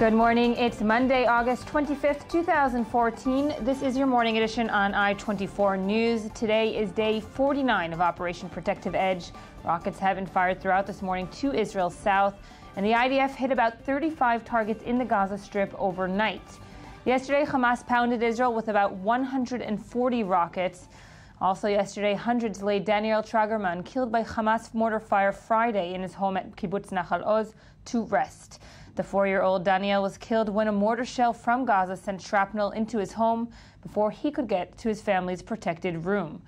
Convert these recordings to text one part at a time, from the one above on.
Good morning. It's Monday, August 25th, 2014. This is your morning edition on I-24 News. Today is day 49 of Operation Protective Edge. Rockets have been fired throughout this morning to Israel's south, and the IDF hit about 35 targets in the Gaza Strip overnight. Yesterday, Hamas pounded Israel with about 140 rockets. Also yesterday, hundreds laid Daniel Tragerman, killed by Hamas mortar fire Friday in his home at Kibbutz Nahal Oz, to rest. The 4-year-old Daniel was killed when a mortar shell from Gaza sent shrapnel into his home before he could get to his family's protected room.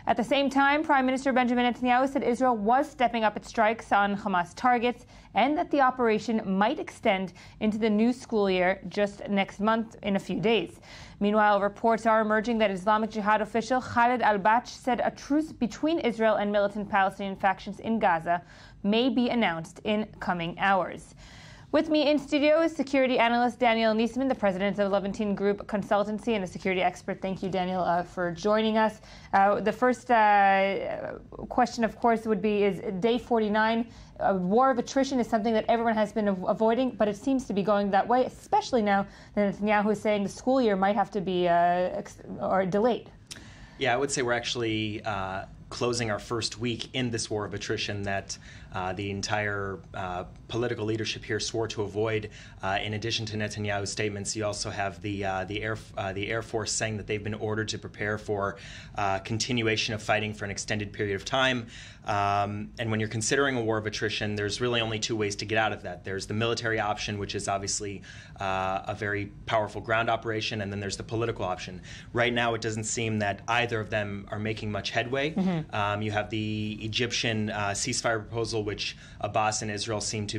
At the same time, Prime Minister Benjamin Netanyahu said Israel was stepping up its strikes on Hamas targets and that the operation might extend into the new school year just next month in a few days. Meanwhile, reports are emerging that Islamic Jihad official Khalid al-Bach said a truce between Israel and militant Palestinian factions in Gaza may be announced in coming hours. With me in studio is security analyst Daniel Niesman, the president of Levantine Group Consultancy and a security expert. Thank you, Daniel, for joining us. The first question, of course, would be, is day 49, a war of attrition is something that everyone has been avoiding, but it seems to be going that way, especially now that Netanyahu is saying the school year might have to be delayed. Yeah, I would say we're actually closing our first week in this war of attrition that the entire political leadership here swore to avoid. In addition to Netanyahu's statements, you also have the Air Force saying that they've been ordered to prepare for continuation of fighting for an extended period of time. And when you're considering a war of attrition, there's really only two ways to get out of that. There's the military option, which is obviously a very powerful ground operation, and then there's the political option. Right now, it doesn't seem that either of them are making much headway. Mm-hmm. You have the Egyptian ceasefire proposal, which Abbas and Israel seem to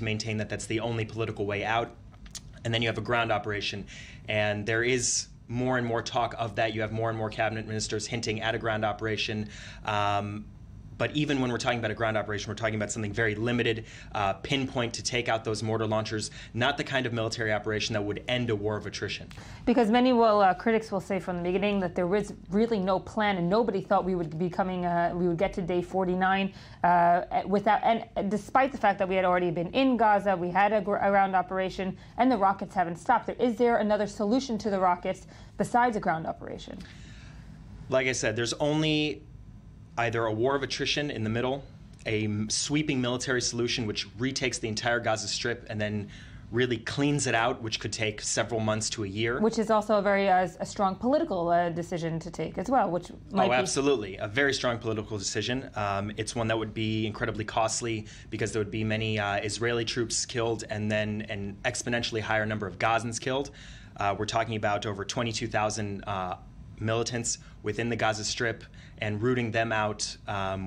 maintain that that's the only political way out. And then you have a ground operation, and there is more and more talk of that. You have more and more cabinet ministers hinting at a ground operation. But even when we're talking about a ground operation, we're talking about something very limited, pinpoint to take out those mortar launchers, not the kind of military operation that would end a war of attrition. Because many critics will say from the beginning that there was really no plan, and nobody thought we would be coming, we would get to day 49 without, and despite the fact that we had already been in Gaza, we had a ground operation, and the rockets haven't stopped. Is there another solution to the rockets besides a ground operation? Like I said, there's only either a war of attrition in the middle, a sweeping military solution which retakes the entire Gaza Strip and then really cleans it out, which could take several months to a year. Which is also a very a strong political decision to take as well, which might be... absolutely. A very strong political decision. It's one that would be incredibly costly because there would be many Israeli troops killed and then an exponentially higher number of Gazans killed. We're talking about over 22,000 militants within the Gaza Strip, and rooting them out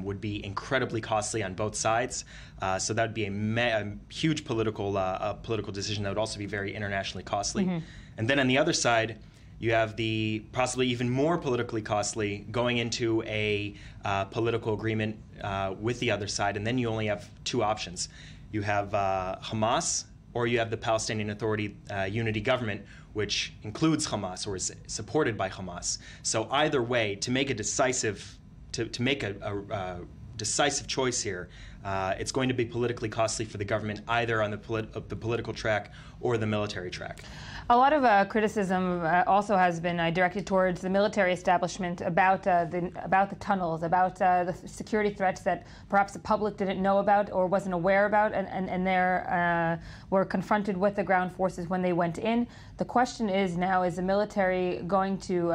would be incredibly costly on both sides. So that would be a huge political decision that would also be very internationally costly. Mm-hmm. And then on the other side, you have the possibly even more politically costly going into a political agreement with the other side, and then you only have two options. You have Hamas, or you have the Palestinian Authority unity government, which includes Hamas or is supported by Hamas. So either way, to make a decisive, decisive choice here, it's going to be politically costly for the government, either on the political track or the military track. A lot of criticism also has been directed towards the military establishment about the tunnels, about the security threats that perhaps the public didn't know about or wasn't aware about, and they were confronted with the ground forces when they went in. The question is now, is the military going to,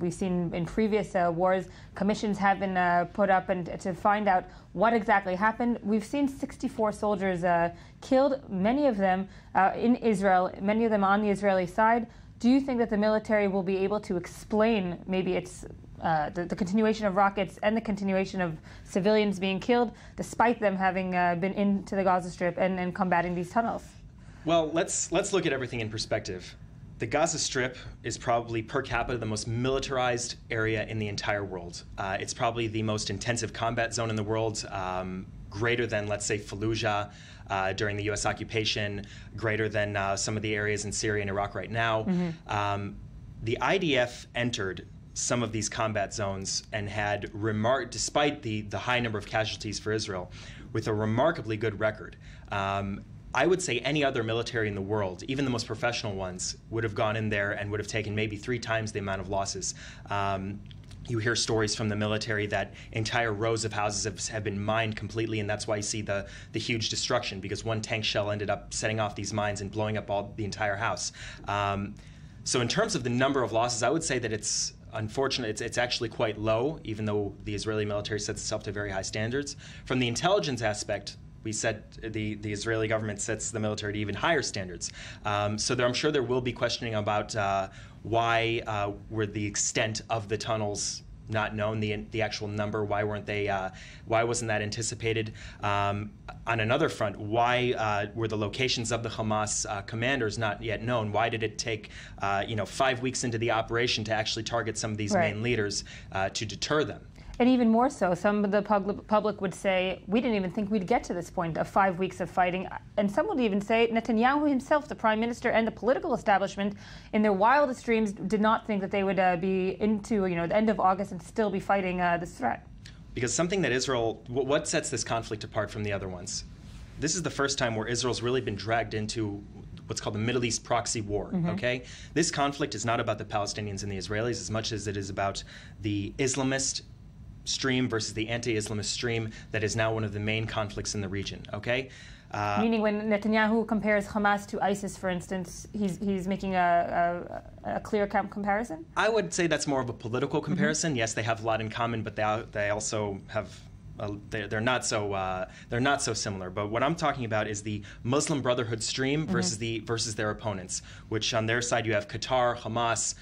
we've seen in previous wars, commissions have been put up and to find out what exactly happened. We've seen 64 soldiers killed, many of them in Israel, many of them on the Israeli side. Do you think that the military will be able to explain maybe it's the continuation of rockets and the continuation of civilians being killed, despite them having been into the Gaza Strip and combating these tunnels? Well, let's look at everything in perspective. The Gaza Strip is probably per capita the most militarized area in the entire world. It's probably the most intensive combat zone in the world, greater than, let's say, Fallujah during the U.S. occupation, greater than some of the areas in Syria and Iraq right now. Mm-hmm. The IDF entered some of these combat zones and had, despite the high number of casualties for Israel, with a remarkably good record. I would say any other military in the world, even the most professional ones, would have gone in there and would have taken maybe 3 times the amount of losses. You hear stories from the military that entire rows of houses have been mined completely, and that's why you see the huge destruction, because one tank shell ended up setting off these mines and blowing up the entire house. So in terms of the number of losses, I would say that it's unfortunate. It's actually quite low, even though the Israeli military sets itself to very high standards. From the intelligence aspect, we said the Israeli government sets the military to even higher standards. So I'm sure there will be questioning about why were the extent of the tunnels not known, the actual number, why wasn't that anticipated? On another front, why were the locations of the Hamas commanders not yet known? Why did it take 5 weeks into the operation to actually target some of these main leaders to deter them? And even more so, some of the public would say, we didn't even think we'd get to this point of 5 weeks of fighting. And some would even say Netanyahu himself, the prime minister, and the political establishment, in their wildest dreams, did not think that they would be into the end of August and still be fighting this threat. Because something that what sets this conflict apart from the other ones? This is the first time where Israel's really been dragged into what's called the Middle East proxy war, okay? This conflict is not about the Palestinians and the Israelis as much as it is about the Islamist stream versus the anti-Islamist stream that is now one of the main conflicts in the region, okay? Meaning when Netanyahu compares Hamas to ISIS, for instance, he's making a clear comparison? I would say that's more of a political comparison. Yes, they have a lot in common, but they also have they're not so similar. But what I'm talking about is the Muslim Brotherhood stream versus their opponents, which on their side you have Qatar, Hamas,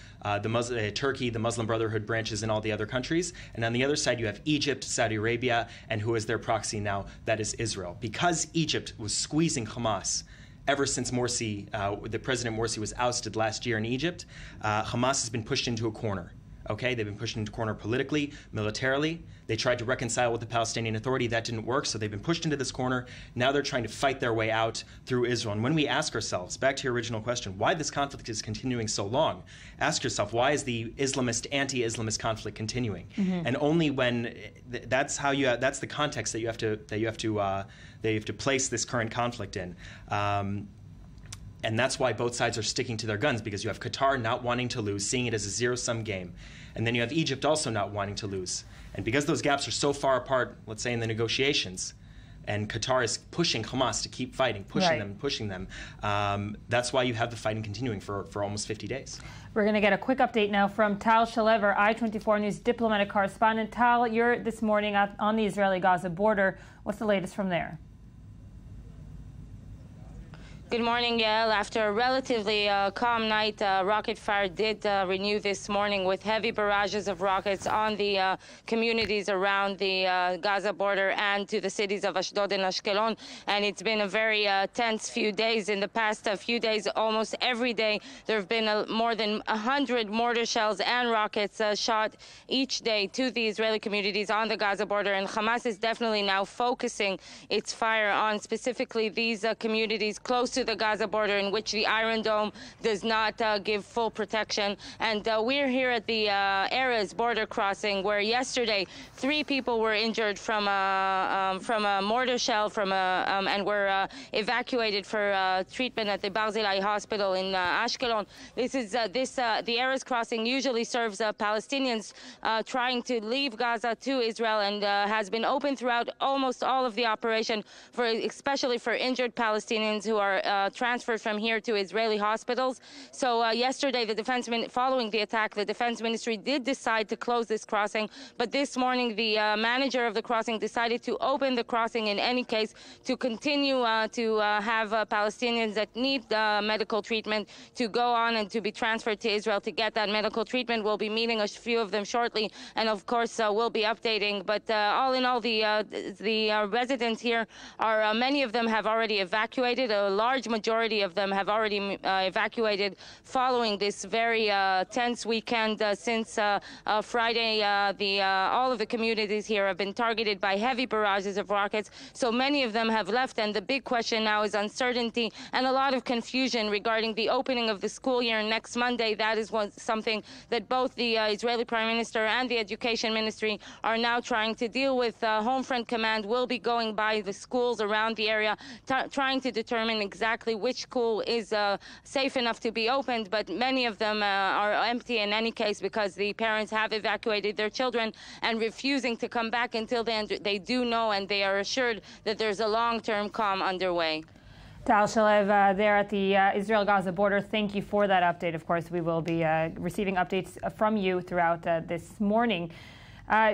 Turkey, the Muslim Brotherhood branches, and all the other countries. And on the other side you have Egypt, Saudi Arabia, and who is their proxy now? That is Israel. Because Egypt was squeezing Hamas ever since Morsi, the President Morsi was ousted last year in Egypt, Hamas has been pushed into a corner. Okay, they've been pushed into a corner politically, militarily. They tried to reconcile with the Palestinian Authority. That didn't work, so they've been pushed into this corner. Now they're trying to fight their way out through Israel. And when we ask ourselves, back to your original question, why this conflict is continuing so long, ask yourself, why is the Islamist, anti-Islamist conflict continuing? And only when that's the context that you have to place this current conflict in. And that's why both sides are sticking to their guns, because you have Qatar not wanting to lose, seeing it as a zero-sum game. And then you have Egypt also not wanting to lose. And because those gaps are so far apart, let's say in the negotiations, and Qatar is pushing Hamas to keep fighting, pushing them, that's why you have the fighting continuing for almost 50 days. We're going to get a quick update now from Tal Shalever, I-24 News diplomatic correspondent. Tal, you're this morning on the Israeli-Gaza border. What's the latest from there? Good morning, Yael. After a relatively calm night, rocket fire did renew this morning with heavy barrages of rockets on the communities around the Gaza border and to the cities of Ashdod and Ashkelon. And it's been a very tense few days. In the past few days, almost every day, there have been more than 100 mortar shells and rockets shot each day to the Israeli communities on the Gaza border. And Hamas is definitely now focusing its fire on specifically these communities close to the Gaza border, in which the Iron Dome does not give full protection. And we're here at the Erez border crossing, where yesterday 3 people were injured from a mortar shell and were evacuated for treatment at the Barzilai hospital in Ashkelon. The Erez crossing usually serves Palestinians trying to leave Gaza to Israel, and has been open throughout almost all of the operation, especially for injured Palestinians who are transferred from here to Israeli hospitals. So yesterday, following the attack, the Defense Ministry did decide to close this crossing. But this morning, the manager of the crossing decided to open the crossing in any case, to continue to have Palestinians that need medical treatment to go on and to be transferred to Israel to get that medical treatment. We'll be meeting a few of them shortly, and of course we'll be updating. But all in all, the residents here many of them have already evacuated. A large large majority of them have already evacuated following this very tense weekend. Since Friday, all of the communities here have been targeted by heavy barrages of rockets, so many of them have left, and the big question now is uncertainty and a lot of confusion regarding the opening of the school year next Monday. That is something that both the Israeli Prime Minister and the Education Ministry are now trying to deal with. Home Front Command will be going by the schools around the area, trying to determine exactly which school is safe enough to be opened, but many of them are empty in any case because the parents have evacuated their children and refusing to come back until they do know and they are assured that there's a long-term calm underway. Tal Shalev there at the Israel-Gaza border, thank you for that update. Of course, we will be receiving updates from you throughout this morning.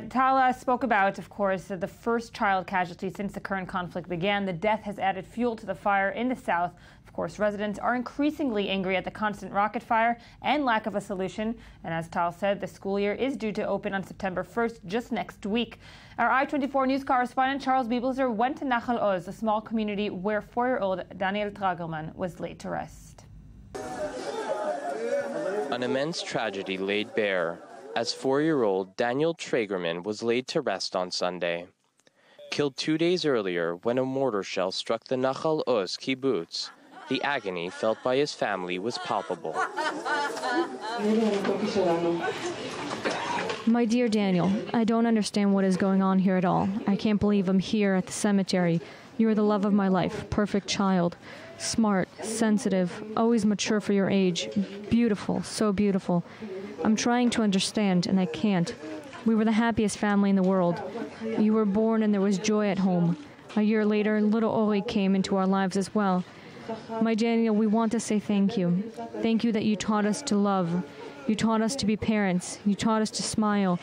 Tal spoke about, of course, the first child casualty since the current conflict began. The death has added fuel to the fire in the south. Of course, residents are increasingly angry at the constant rocket fire and lack of a solution. And as Tal said, the school year is due to open on September 1st, just next week. Our I-24 News correspondent Charles Biebelzer went to Nachal Oz, a small community where 4-year-old Daniel Tragelman was laid to rest. An immense tragedy laid bare as 4-year-old Daniel Tragerman was laid to rest on Sunday. Killed 2 days earlier when a mortar shell struck the Nachal Oz kibbutz, the agony felt by his family was palpable. My dear Daniel, I don't understand what is going on here at all. I can't believe I'm here at the cemetery. You are the love of my life, perfect child. Smart, sensitive, always mature for your age. Beautiful, so beautiful. I'm trying to understand, and I can't. We were the happiest family in the world. You were born and there was joy at home. A year later, little Ori came into our lives as well. My Daniel, we want to say thank you. Thank you that you taught us to love. You taught us to be parents. You taught us to smile.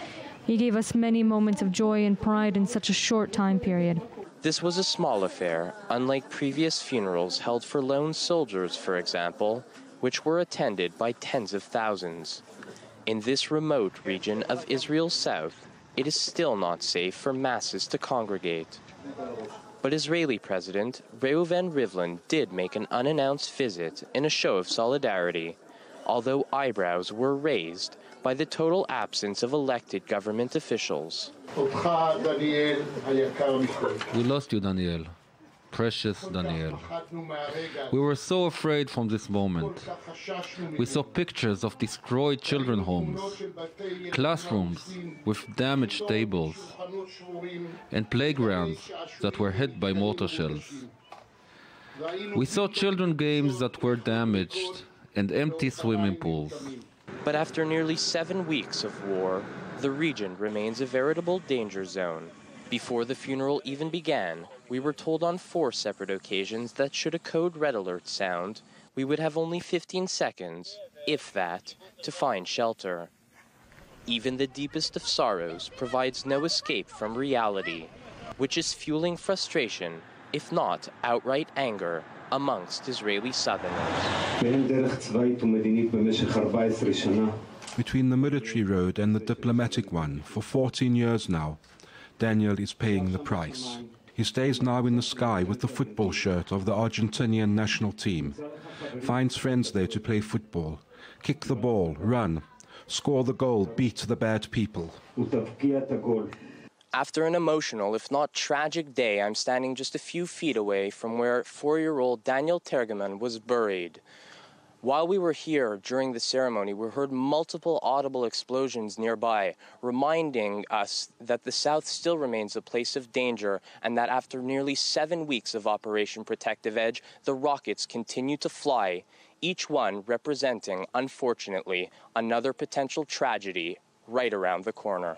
You gave us many moments of joy and pride in such a short time period. This was a small affair, unlike previous funerals held for lone soldiers, for example, which were attended by tens of thousands. In this remote region of Israel's south, it is still not safe for masses to congregate. But Israeli President Reuven Rivlin did make an unannounced visit in a show of solidarity, although eyebrows were raised by the total absence of elected government officials. We lost you, Daniel. Precious Daniel. We were so afraid from this moment. We saw pictures of destroyed children's homes, classrooms with damaged tables, and playgrounds that were hit by mortar shells. We saw children's games that were damaged and empty swimming pools. But after nearly 7 weeks of war, the region remains a veritable danger zone. Before the funeral even began, we were told on 4 separate occasions that should a code red alert sound, we would have only 15 seconds, if that, to find shelter. Even the deepest of sorrows provides no escape from reality, which is fueling frustration, if not outright anger, amongst Israeli Southerners. Between the military road and the diplomatic one, for 14 years now, Daniel is paying the price. He stays now in the sky with the football shirt of the Argentinian national team, finds friends there to play football, kick the ball, run, score the goal, beat the bad people. After an emotional, if not tragic day, I'm standing just a few feet away from where 4-year-old Daniel Tragerman was buried. While we were here during the ceremony, we heard multiple audible explosions nearby, reminding us that the South still remains a place of danger and that after nearly 7 weeks of Operation Protective Edge, the rockets continue to fly, each one representing, unfortunately, another potential tragedy right around the corner.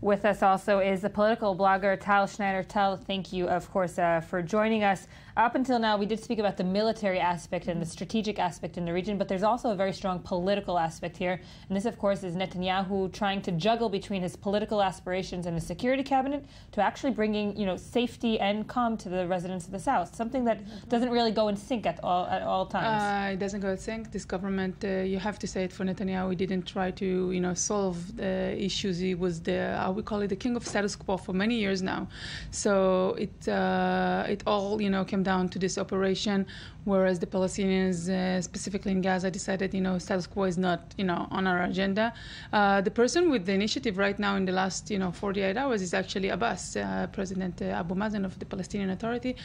With us also is the political blogger Tal Schneider. Tal, thank you, of course, for joining us. Up until now, we did speak about the military aspect and the strategic aspect in the region, but there's also a very strong political aspect here. And this, of course, is Netanyahu trying to juggle between his political aspirations and his security cabinet to actually bringing, safety and calm to the residents of the South, something that doesn't really go in sync at all times. It doesn't go in sync. This government, you have to say it for Netanyahu, he didn't try to, solve the issues. He was we call it the king of status quo for many years now. So it all came down to this operation, whereas the Palestinians, specifically in Gaza, decided status quo is not on our agenda. The person with the initiative right now in the last 48 hours is actually Abbas, President Abu Mazen of the Palestinian Authority.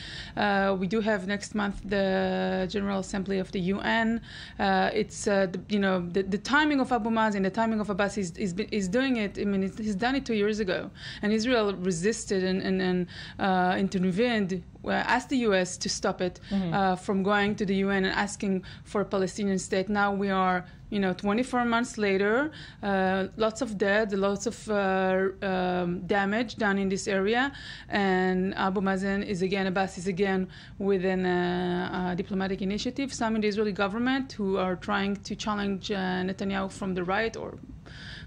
We do have next month the General Assembly of the UN. It's the timing of Abu Mazen, the timing of Abbas is doing it. I mean, he's done it 2 years ago, and Israel resisted and intervened. Asked the U.S. to stop it from going to the UN and asking for a Palestinian state. Now we are, 24 months later, lots of dead, lots of damage done in this area, and Abbas is again within a diplomatic initiative. Some in the Israeli government who are trying to challenge Netanyahu from the right or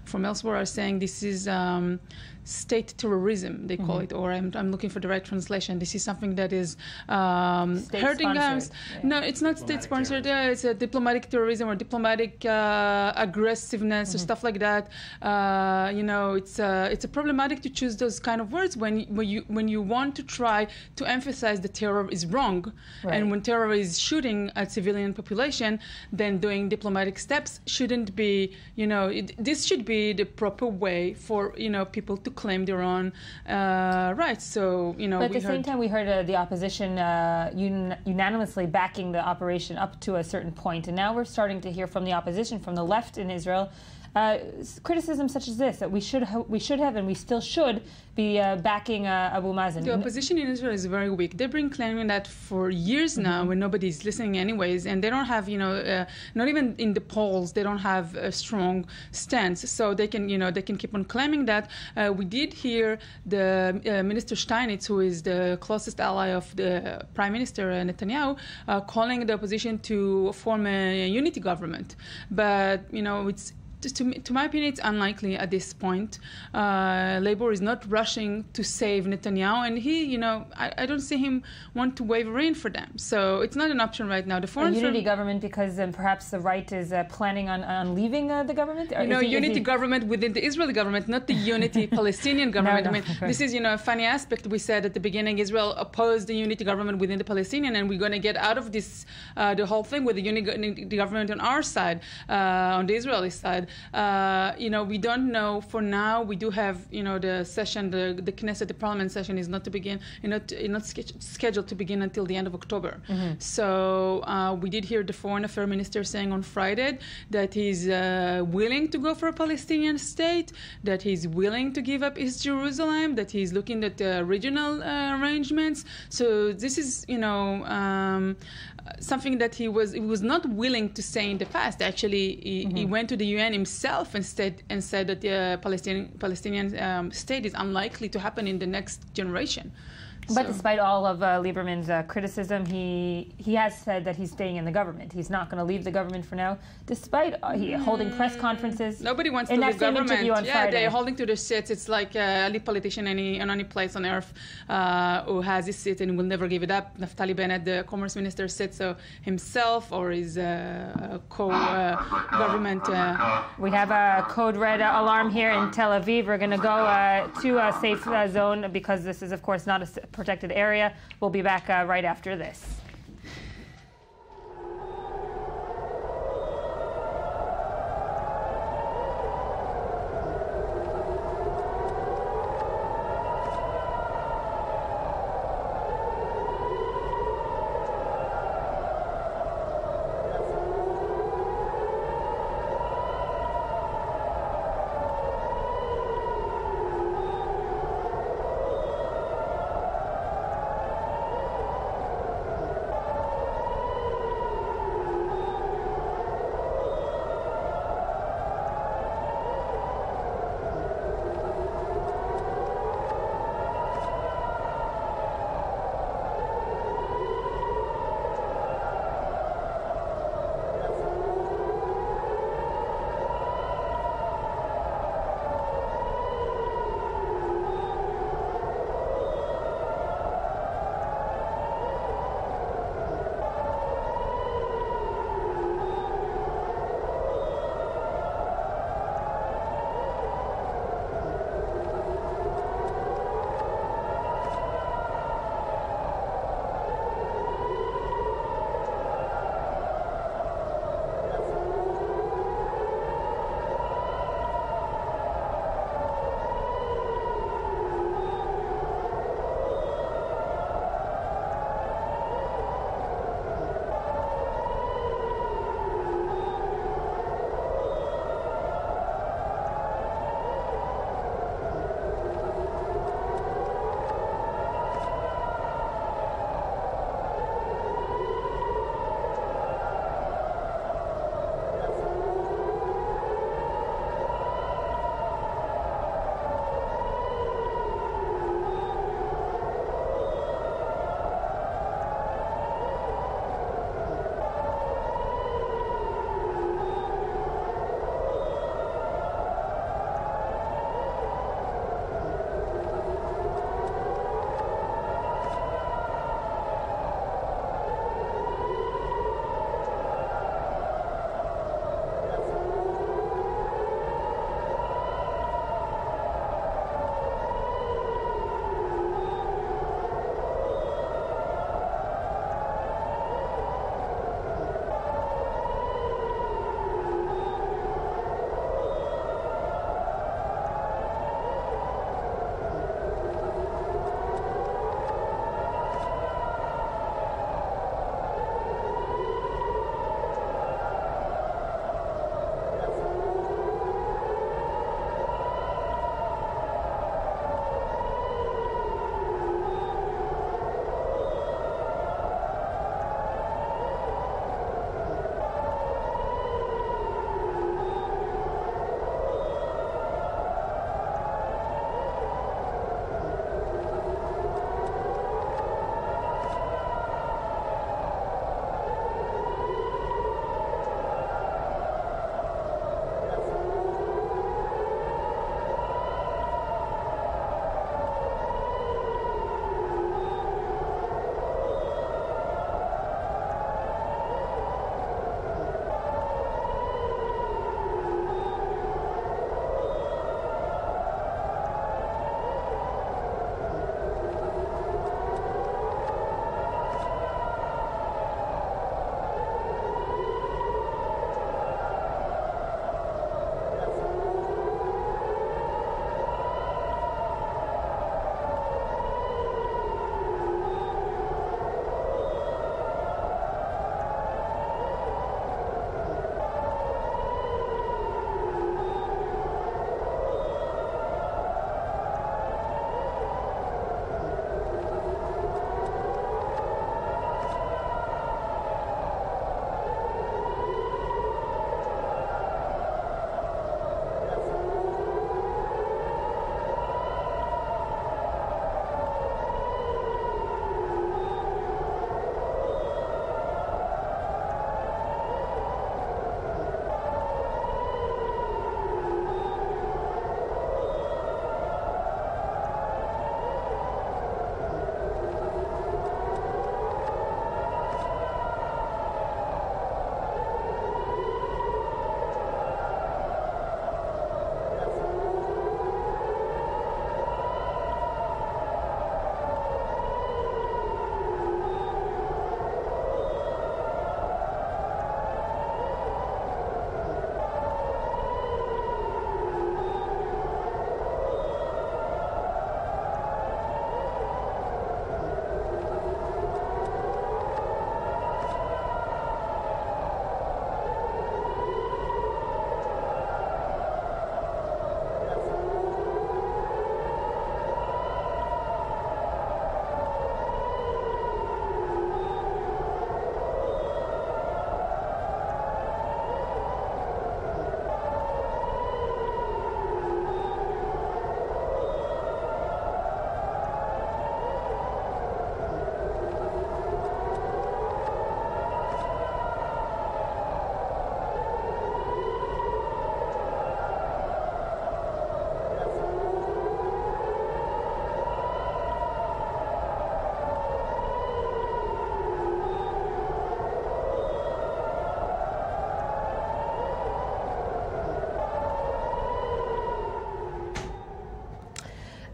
from elsewhere are saying this is state terrorism, they call it, or I'm looking for the right translation. This is something that is hurting us. Yeah. No, it's not state-sponsored. It's a diplomatic terrorism or diplomatic aggressiveness or stuff like that. It's a problematic to choose those kind of words when you want to try to emphasize that terror is wrong, and when terror is shooting at civilian population, then doing diplomatic steps shouldn't be. This should be the proper way for people to claim their own rights. So But at the same time, we heard the opposition unanimously backing the operation up to a certain point, and now we're starting to hear from the opposition, from the left in Israel, criticism such as this, that we should have and we still should be backing Abu Mazen. The opposition in Israel is very weak. They've been claiming that for years now, when nobody's listening anyways, and they don't have, not even in the polls, they don't have a strong stance. So they can keep on claiming that. We did hear the Minister Steinitz, who is the closest ally of the Prime Minister Netanyahu, calling the opposition to form a unity government. But, it's to my opinion, it's unlikely at this point. Labour is not rushing to save Netanyahu, and he, I don't see him want to waver in for them. So it's not an option right now. The unity government, because perhaps the right is planning on leaving the government? Unity government within the Israeli government, not the unity Palestinian government. No, I mean, this is, a funny aspect. We said at the beginning Israel opposed the unity government within the Palestinian, and we're going to get out of this, the whole thing with the unity government on our side, on the Israeli side. We don't know for now. We do have, the session, the Knesset, the parliament session is not to begin, not scheduled to begin until the end of October. So we did hear the foreign affairs minister saying on Friday that he's willing to go for a Palestinian state, that he's willing to give up East Jerusalem, that he's looking at regional arrangements. So this is, something that he was not willing to say in the past. Actually, he went to the UN himself and said that the Palestinian state is unlikely to happen in the next generation. But despite all of Lieberman's criticism, he has said that he's staying in the government. He's not going to leave the government for now, despite holding press conferences. Nobody wants to leave government. On Friday. They're holding to their seats. It's like any politician in any place on earth who has his seat and will never give it up. Naftali Bennett, the commerce minister, said so himself, or his co-government. We have a code red alarm here in Tel Aviv. We're going to go to a safe zone because this is, of course, not a protected area. We'll be back right after this.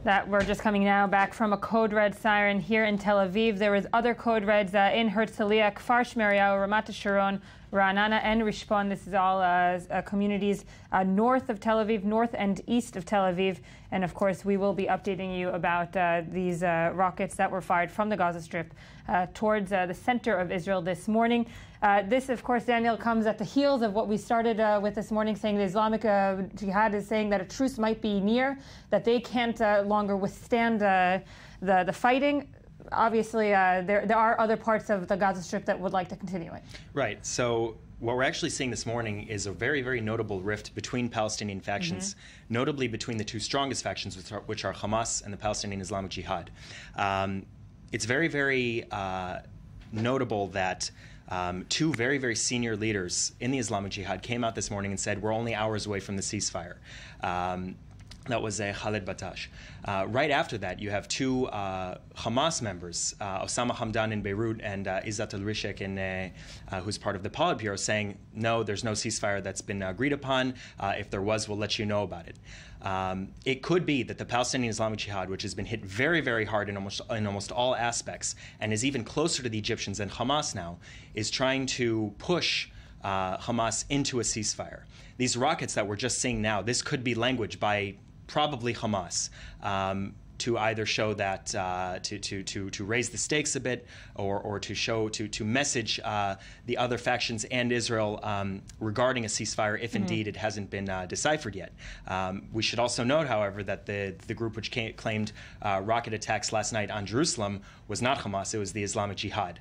That we're just coming now back from a code red siren here in Tel Aviv. There was other code reds in Herzliya, Kfar Shmeriau, Ramat Sharon, Ra'anana, and Rishpon. This is all communities north of Tel Aviv, north and east of Tel Aviv. And of course, we will be updating you about these rockets that were fired from the Gaza Strip towards the center of Israel this morning. This, of course, Daniel, comes at the heels of what we started with this morning, saying the Islamic Jihad is saying that a truce might be near, that they can't longer withstand the fighting. Obviously, there are other parts of the Gaza Strip that would like to continue it. Right. So what we're actually seeing this morning is a very, very notable rift between Palestinian factions, notably between the two strongest factions, which are Hamas and the Palestinian Islamic Jihad. It's very, very notable that two very, very senior leaders in the Islamic Jihad came out this morning and said, we're only hours away from the ceasefire. That was Khaled Batash. Right after that, you have two Hamas members, Osama Hamdan in Beirut and Izzat al-Rishek, who's part of the Politburo, saying, no, there's no ceasefire that's been agreed upon. If there was, we'll let you know about it. It could be that the Palestinian Islamic Jihad, which has been hit very, very hard in almost all aspects, and is even closer to the Egyptians than Hamas now, is trying to push Hamas into a ceasefire. These rockets that we're just seeing now, this could be language by probably Hamas to either show that to raise the stakes a bit, or to message the other factions and Israel regarding a ceasefire, if indeed it hasn't been deciphered yet. We should also note, however, that the group which claimed rocket attacks last night on Jerusalem was not Hamas, it was the Islamic Jihad.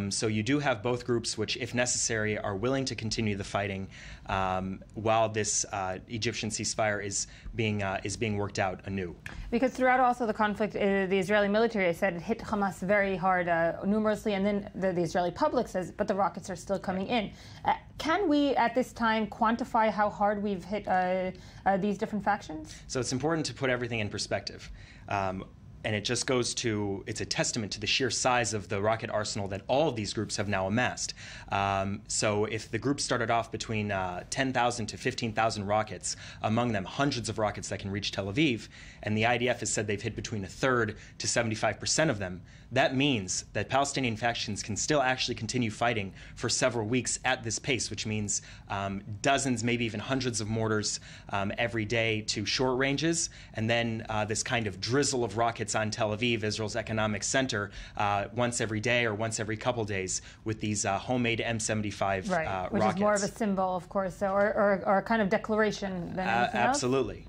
So you do have both groups which, if necessary, are willing to continue the fighting while this Egyptian ceasefire is being worked out anew. Because throughout also the conflict, the Israeli military has said it hit Hamas very hard numerously, and then the Israeli public says, but the rockets are still coming in. Can we, at this time, quantify how hard we've hit these different factions? So it's important to put everything in perspective. And it just goes to, it's a testament to the sheer size of the rocket arsenal that all of these groups have now amassed. So if the group started off between 10,000 to 15,000 rockets, among them hundreds of rockets that can reach Tel Aviv, and the IDF has said they've hit between a third to 75% of them, that means that Palestinian factions can still actually continue fighting for several weeks at this pace, which means dozens, maybe even hundreds of mortars every day to short ranges, and then this kind of drizzle of rockets on Tel Aviv, Israel's economic center, once every day or once every couple days with these homemade M75 right, which rockets. Is more of a symbol, of course, or a kind of declaration than anything else. Absolutely.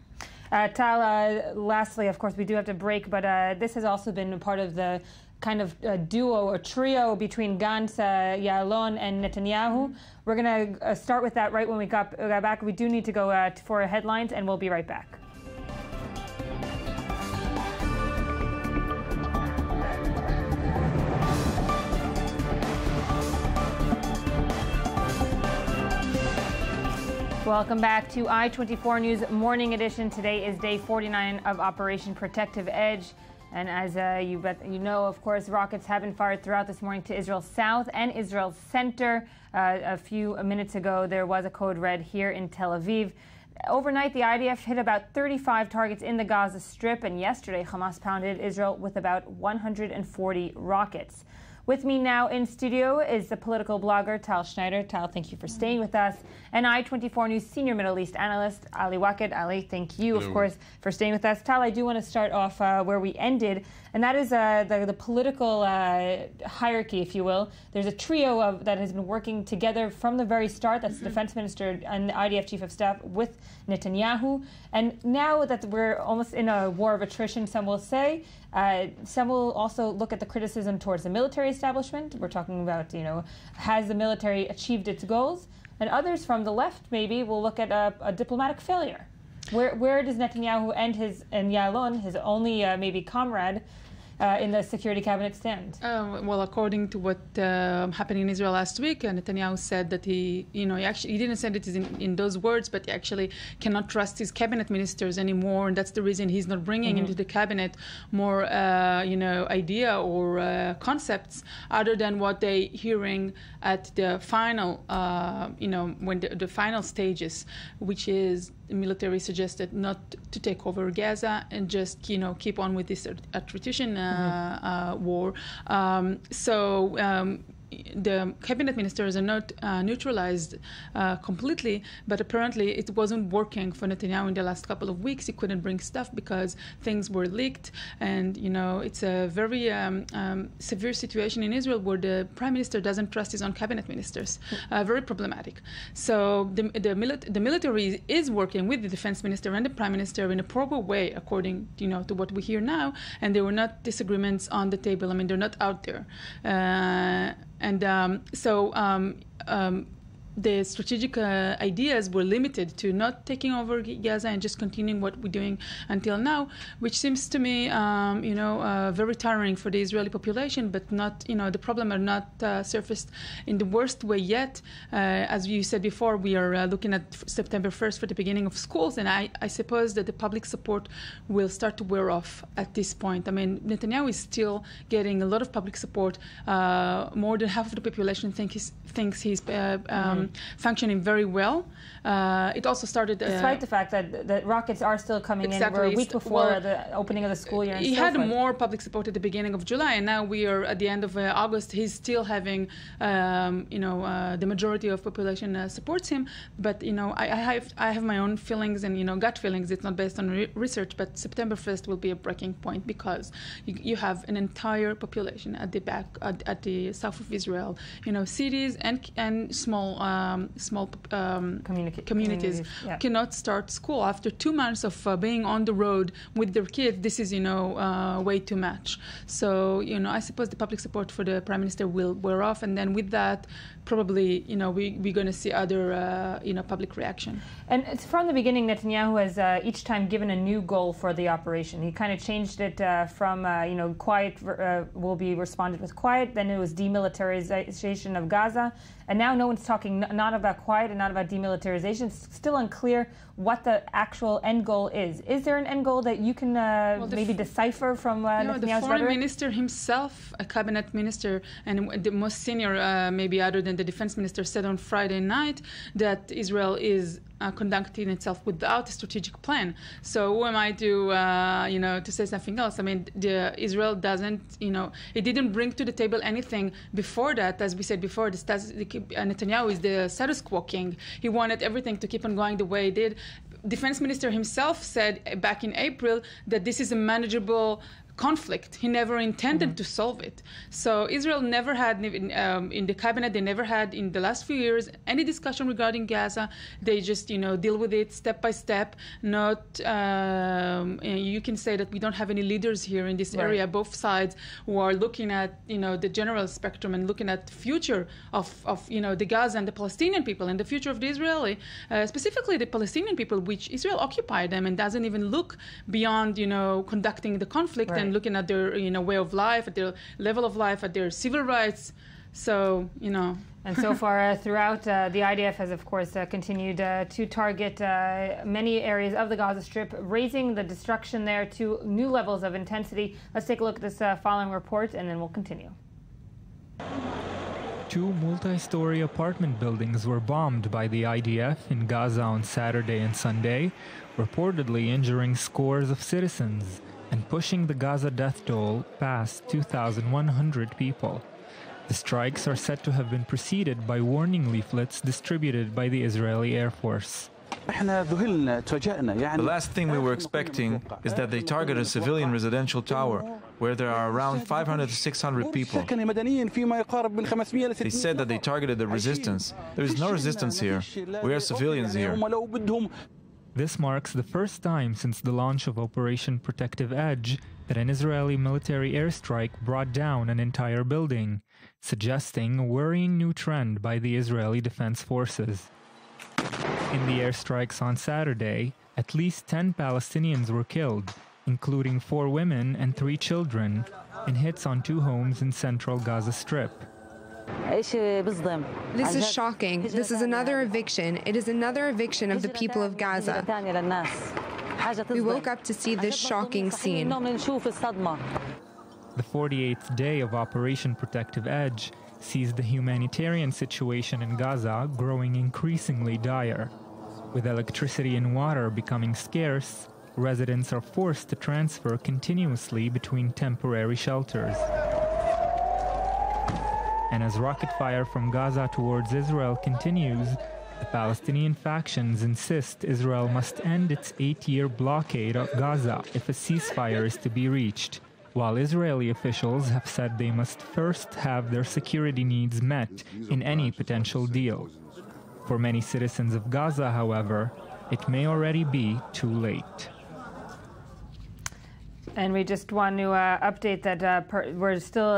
Tal, lastly, of course, we do have to break, but this has also been a part of the kind of duo or trio between Gantz, Ya'alon, and Netanyahu. We're going to start with that right when we got back. We do need to go for headlines, and we'll be right back. Welcome back to I-24 News Morning Edition. Today is day 49 of Operation Protective Edge. And as you know, of course, rockets have been fired throughout this morning to Israel's south and Israel's center. A few minutes ago, there was a code red here in Tel Aviv. Overnight, the IDF hit about 35 targets in the Gaza Strip, and yesterday, Hamas pounded Israel with about 140 rockets. With me now in studio is the political blogger Tal Schneider. Tal, thank you for staying with us. And I-24 News senior Middle East analyst Ali Waked. Ali, thank you, of course, for staying with us. Tal, I do want to start off where we ended, and that is the political hierarchy, if you will. There's a trio that has been working together from the very start. That's the defense minister and the IDF chief of staff with Netanyahu. And now that we're almost in a war of attrition, some will say, some will also look at the criticism towards the military establishment. We're talking about, has the military achieved its goals? And others from the left maybe will look at a diplomatic failure. Where does Netanyahu and Ya'alon, his only maybe comrade, in the security cabinet stand? Well, according to what happened in Israel last week, Netanyahu said that he didn't say it in those words, but he actually cannot trust his cabinet ministers anymore, and that's the reason he's not bringing into the cabinet more, idea or concepts other than what they hearing at the final, when the final stages, which is the military suggested not to take over Gaza and just keep on with this attrition war. The cabinet ministers are not neutralized completely, but apparently it wasn't working for Netanyahu in the last couple of weeks. He couldn't bring stuff because things were leaked, and it's a very severe situation in Israel where the prime minister doesn't trust his own cabinet ministers. Very problematic. So the military is working with the defense minister and the prime minister in a proper way, according to what we hear now, and there were not disagreements on the table. I mean, they're not out there. The strategic ideas were limited to not taking over Gaza and just continuing what we're doing until now, which seems to me, very tiring for the Israeli population, but not, the problem are not surfaced in the worst way yet. As you said before, we are looking at September 1st for the beginning of schools, and I suppose that the public support will start to wear off at this point. I mean, Netanyahu is still getting a lot of public support. More than half of the population thinks he's functioning very well. It also started... Despite the fact that rockets are still coming in. We're a week before the opening of the school year. He had more public support at the beginning of July, and now we are at the end of August. He's still having, the majority of population supports him. But, I have my own feelings and, gut feelings. It's not based on research, but September 1st will be a breaking point because you have an entire population at the back, at the south of Israel, cities and small communities cannot start school after 2 months of being on the road with their kids. This is way too much. So I suppose the public support for the prime minister will wear off, and then with that probably we're going to see other public reaction. And it's from the beginning, Netanyahu has each time given a new goal for the operation. He kind of changed it from quiet will be responded with quiet, then it was demilitarization of Gaza, and now no one's talking not about quiet and not about demilitarization. It's still unclear what the actual end goal is. Is there an end goal that you can maybe decipher from Netanyahu's the foreign rhetoric? minister himself, a cabinet minister, and the most senior, maybe other than the defense minister, said on Friday night that Israel is conducting itself without a strategic plan. So who am I to say something else? I mean, Israel doesn't, it didn't bring to the table anything before that. As we said before, Netanyahu is the status quo king. He wanted everything to keep on going the way it did. Defense minister himself said back in April that this is a manageable conflict. He never intended to solve it. So Israel never had, in the cabinet, they never had in the last few years any discussion regarding Gaza. They just, deal with it step by step. Not, you can say that we don't have any leaders here in this area, both sides, who are looking at, the general spectrum and looking at the future of the Gaza and the Palestinian people and the future of the Israeli, specifically the Palestinian people, which Israel occupied them and doesn't even look beyond, conducting the conflict and looking at their way of life, at their level of life, at their civil rights. So, And so far throughout, the IDF has, of course, continued to target many areas of the Gaza Strip, raising the destruction there to new levels of intensity. Let's take a look at this following report, and then we'll continue. 2 multi-story apartment buildings were bombed by the IDF in Gaza on Saturday and Sunday, reportedly injuring scores of citizens and pushing the Gaza death toll past 2,100 people. The strikes are said to have been preceded by warning leaflets distributed by the Israeli Air Force. The last thing we were expecting is that they target a civilian residential tower where there are around 500 to 600 people. They said that they targeted the resistance. There is no resistance here. We are civilians here. This marks the first time since the launch of Operation Protective Edge that an Israeli military airstrike brought down an entire building, suggesting a worrying new trend by the Israeli Defense Forces. In the airstrikes on Saturday, at least 10 Palestinians were killed, including 4 women and 3 children, and hits on 2 homes in central Gaza Strip. This is shocking. This is another eviction. It is another eviction of the people of Gaza. We woke up to see this shocking scene. The 48th day of Operation Protective Edge sees the humanitarian situation in Gaza growing increasingly dire. With electricity and water becoming scarce, residents are forced to transfer continuously between temporary shelters. And as rocket fire from Gaza towards Israel continues, the Palestinian factions insist Israel must end its 8-year blockade of Gaza if a ceasefire is to be reached, while Israeli officials have said they must first have their security needs met in any potential deal. For many citizens of Gaza, however, it may already be too late. And we just want to update that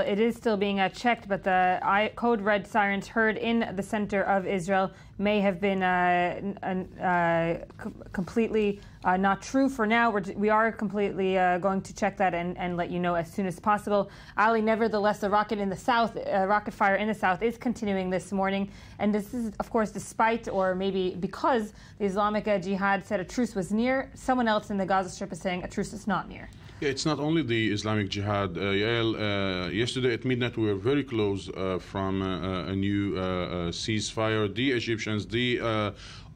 it is still being checked, but the code red sirens heard in the center of Israel may have been completely not true for now. We are completely going to check that and let you know as soon as possible. Ali, nevertheless, the rocket fire in the south is continuing this morning, and this is, of course, despite or maybe because the Islamic Jihad said a truce was near. Someone else in the Gaza Strip is saying a truce is not near. Yeah, it's not only the Islamic Jihad. Yael, yesterday at midnight we were very close from a new ceasefire. The Egyptians,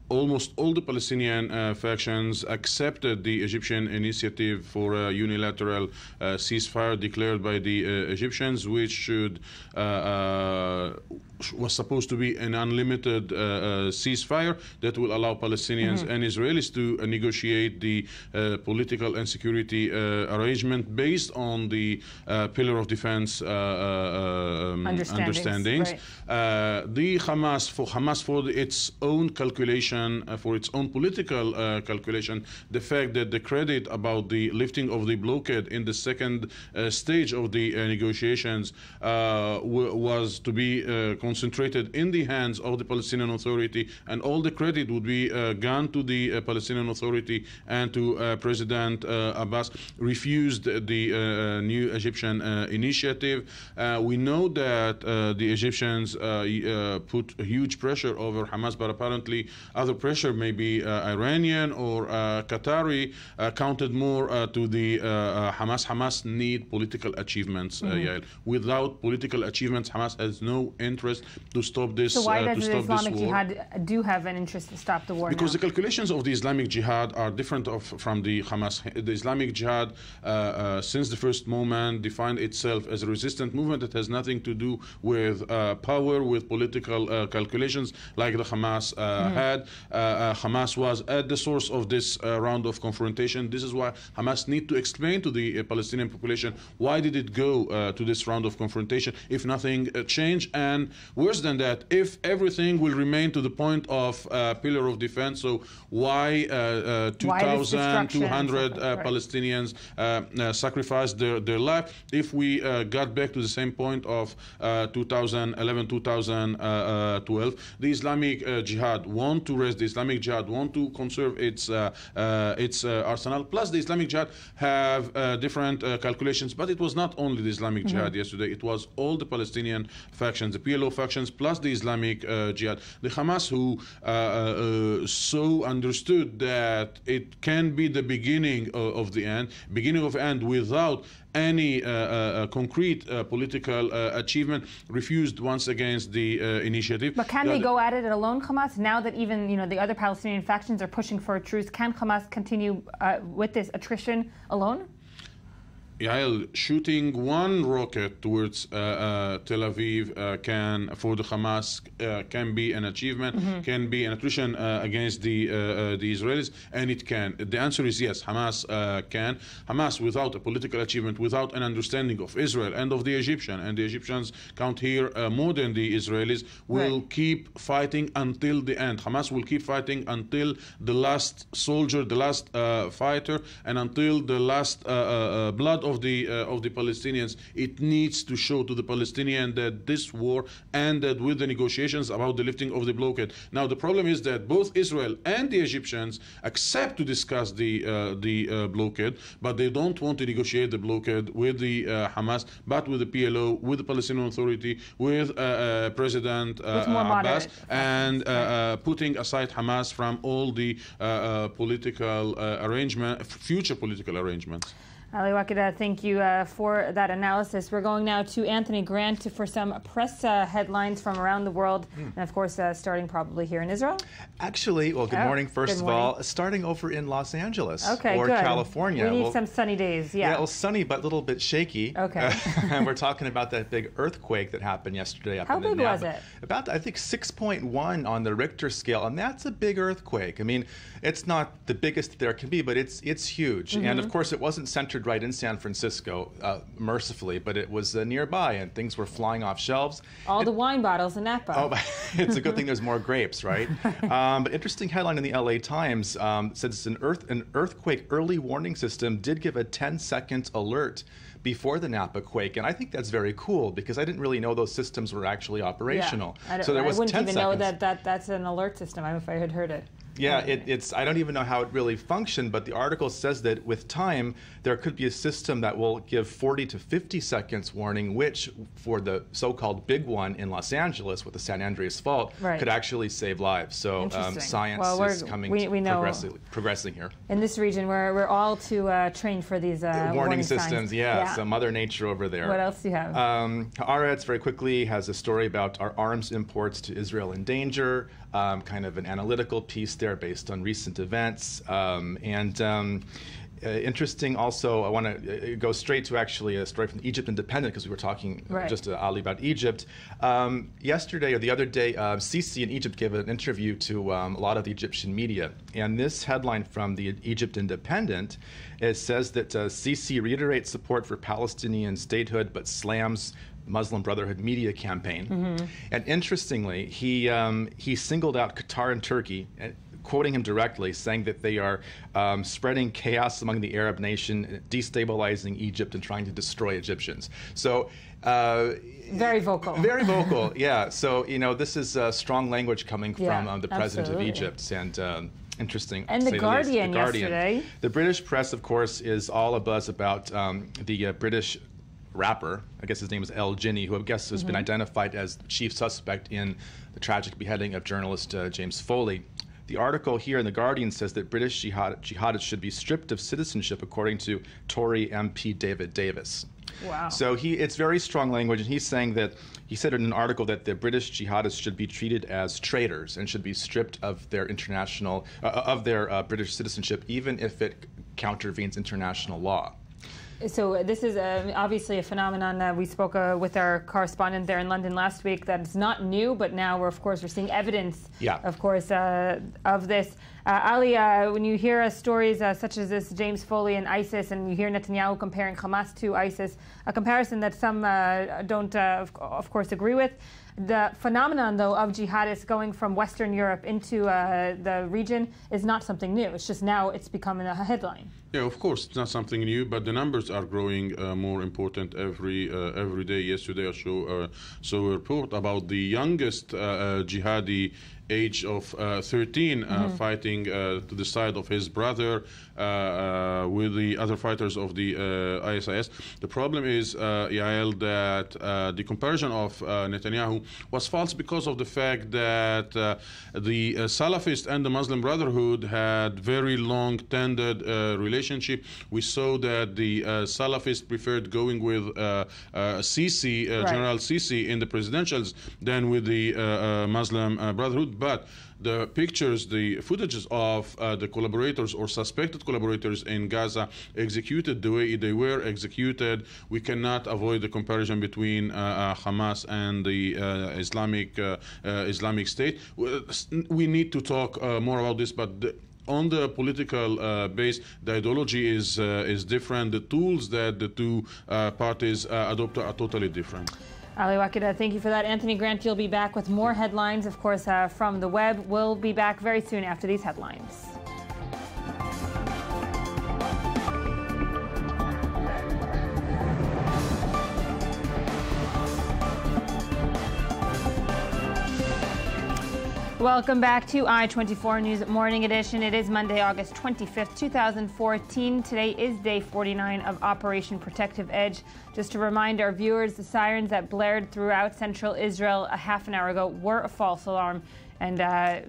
almost all the Palestinian factions accepted the Egyptian initiative for a unilateral ceasefire declared by the Egyptians, which was supposed to be an unlimited ceasefire that will allow Palestinians and Israelis to negotiate the political and security arrangement based on the Pillar of Defense understandings. Right. The Hamas, for its own calculation, for its own political calculation, the fact that the credit about the lifting of the blockade in the second stage of the negotiations was to be concentrated in the hands of the Palestinian Authority, and all the credit would be gone to the Palestinian Authority and to President Abbas, refused the new Egyptian initiative. We know that the Egyptians put huge pressure over Hamas, but apparently other pressure, maybe Iranian or Qatari, counted more to the Hamas. Hamas need political achievements, Yael. Without political achievements, Hamas has no interest to stop this. So why does the Islamic Jihad do have an interest to stop the war? Because now? The calculations of the Islamic Jihad are different from the Hamas. The Islamic Jihad, since the first moment, defined itself as a resistant movement that has nothing to do with power, with political calculations like the Hamas had. Hamas was at the source of this round of confrontation. This is why Hamas need to explain to the Palestinian population why did it go to this round of confrontation if nothing changed, and worse than that, if everything will remain to the point of pillar of defense. So why 2,200 Palestinians sacrificed their life if we got back to the same point of 2011, 2012? The Islamic Jihad want to rest. The Islamic Jihad want to conserve its arsenal. Plus, the Islamic Jihad have different calculations. But it was not only the Islamic Jihad yesterday. It was all the Palestinian factions, the PLO factions, plus the Islamic Jihad. The Hamas, who so understood that it can be the beginning of the end, without any concrete political achievement, refused once again the initiative. But can they go at it alone, Hamas? Now that even the other Palestinian factions are pushing for a truce, can Hamas continue with this attrition alone? Yael, shooting one rocket towards Tel Aviv for the Hamas can be an achievement, can be an attrition against the Israelis, and it can. The answer is yes, Hamas can. Hamas, without a political achievement, without an understanding of Israel and of the Egyptian, and the Egyptians count here more than the Israelis, will keep fighting until the end. Hamas will keep fighting until the last soldier, the last fighter, and until the last blood of the Palestinians. It needs to show to the Palestinians that this war ended with the negotiations about the lifting of the blockade. Now the problem is that both Israel and the Egyptians accept to discuss the blockade, but they don't want to negotiate the blockade with the Hamas, but with the PLO, with the Palestinian Authority, with President Abbas, and putting aside Hamas from all the future political arrangements. Ali Wakida, thank you for that analysis. We're going now to Anthony Grant for some press headlines from around the world, and of course, starting probably here in Israel. Actually, well, good morning, first of all. Starting over in Los Angeles or good. California. We need some sunny days, Yeah, well, sunny, but a little bit shaky. Okay. And we're talking about that big earthquake that happened yesterday up How in the big was it? About, I think, 6.1 on the Richter scale, and that's a big earthquake. I mean, it's not the biggest there can be, but it's huge. And of course, it wasn't centered right in San Francisco, mercifully, but it was nearby, and things were flying off shelves. All the wine bottles in Napa. Oh, it's a good thing there's more grapes, right? But interesting headline in the LA Times says an earthquake early warning system did give a 10-second alert before the Napa quake, and I think that's very cool because I didn't really know those systems were actually operational. Yeah, so there was I wouldn't 10 even seconds. know that's an alert system if I had heard it. Yeah, it's. I don't even know how it really functioned, but the article says that with time, there could be a system that will give 40 to 50 seconds warning, which for the so-called big one in Los Angeles with the San Andreas Fault could actually save lives. So science is coming progressing here. In this region, we're all too trained for these warning systems. Signs. Yeah, so Mother Nature over there. What else do you have? Haaretz very quickly has a story about our arms imports to Israel in danger. Kind of an analytical piece there based on recent events. Interesting also, I want to go straight to actually a story from the Egypt Independent because we were talking just to Ali about Egypt. Yesterday or the other day, Sisi in Egypt gave an interview to a lot of the Egyptian media. And this headline from the Egypt Independent, it says that Sisi reiterates support for Palestinian statehood but slams Muslim Brotherhood media campaign. And interestingly, he singled out Qatar and Turkey, quoting him directly, saying that they are spreading chaos among the Arab nation, destabilizing Egypt and trying to destroy Egyptians. So very vocal. Very vocal, yeah. So, this is strong language coming from the president of Egypt. And interesting. And the Guardian yesterday. The British press, of course, is all abuzz about the British rapper, I guess his name is El Jinni, who I guess has been identified as the chief suspect in the tragic beheading of journalist James Foley. The article here in The Guardian says that British jihadists should be stripped of citizenship, according to Tory MP David Davis. Wow. So it's very strong language, and he said in an article that the British jihadists should be treated as traitors and should be stripped of their British citizenship, even if it countervenes international law. So this is obviously a phenomenon. We spoke with our correspondent there in London last week that it's not new, but now we're seeing evidence, of course, of this. Ali, when you hear stories such as this, James Foley and ISIS, and you hear Netanyahu comparing Hamas to ISIS, a comparison that some don't, of course, agree with. The phenomenon, though, of jihadists going from Western Europe into the region is not something new. It's just now it's becoming a headline. Yeah, of course, it's not something new, but the numbers are growing more important every day. Yesterday, I saw a report about the youngest jihadi, age of 13, fighting to the side of his brother with the other fighters of the ISIS. The problem is, Yael, that the comparison of Netanyahu was false because of the fact that the Salafist and the Muslim Brotherhood had very long-tended relationship. We saw that the Salafists preferred going with Sisi, General Sisi, in the presidentials than with the Muslim Brotherhood. But the pictures, the footages of the collaborators or suspected collaborators in Gaza executed the way they were executed, we cannot avoid the comparison between Hamas and the Islamic State. We need to talk more about this, but on the political base, the ideology is different. The tools that the two parties adopt are totally different. Ali Wakida, thank you for that. Anthony Grant, you'll be back with more headlines, of course, from the web. We'll be back very soon after these headlines. Welcome back to I-24 News Morning Edition. It is Monday, August 25th, 2014. Today is day 49 of Operation Protective Edge. Just to remind our viewers, the sirens that blared throughout central Israel a half an hour ago were a false alarm, and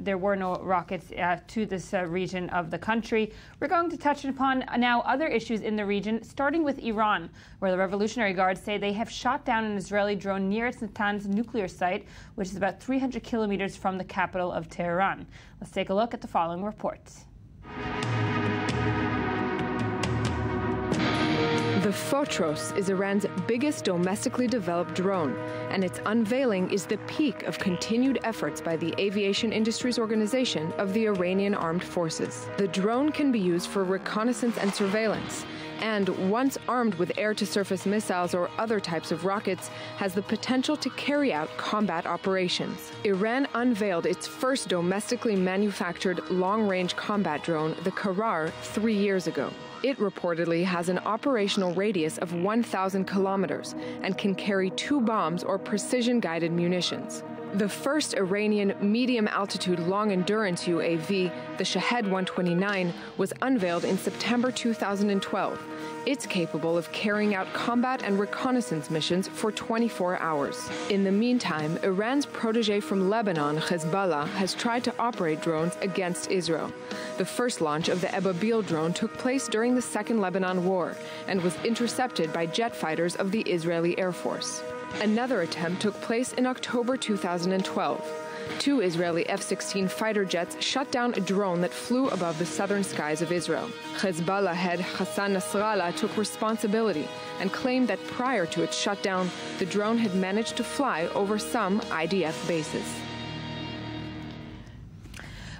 there were no rockets to this region of the country. We're going to touch upon now other issues in the region, starting with Iran, where the Revolutionary Guards say they have shot down an Israeli drone near its Natanz nuclear site, which is about 300 kilometers from the capital of Tehran. Let's take a look at the following reports. The Fotros is Iran's biggest domestically developed drone, and its unveiling is the peak of continued efforts by the Aviation Industries Organization of the Iranian Armed Forces. The drone can be used for reconnaissance and surveillance, and once armed with air-to-surface missiles or other types of rockets, has the potential to carry out combat operations. Iran unveiled its first domestically manufactured long-range combat drone, the Karar, 3 years ago. It reportedly has an operational radius of 1,000 kilometers and can carry 2 bombs or precision-guided munitions. The first Iranian medium-altitude long-endurance UAV, the Shahed 129, was unveiled in September 2012. It's capable of carrying out combat and reconnaissance missions for 24 hours. In the meantime, Iran's protege from Lebanon, Hezbollah, has tried to operate drones against Israel. The first launch of the Ababil drone took place during the Second Lebanon War and was intercepted by jet fighters of the Israeli Air Force. Another attempt took place in October 2012. 2 Israeli F-16 fighter jets shut down a drone that flew above the southern skies of Israel. Hezbollah head Hassan Nasrallah took responsibility and claimed that prior to its shutdown, the drone had managed to fly over some IDF bases.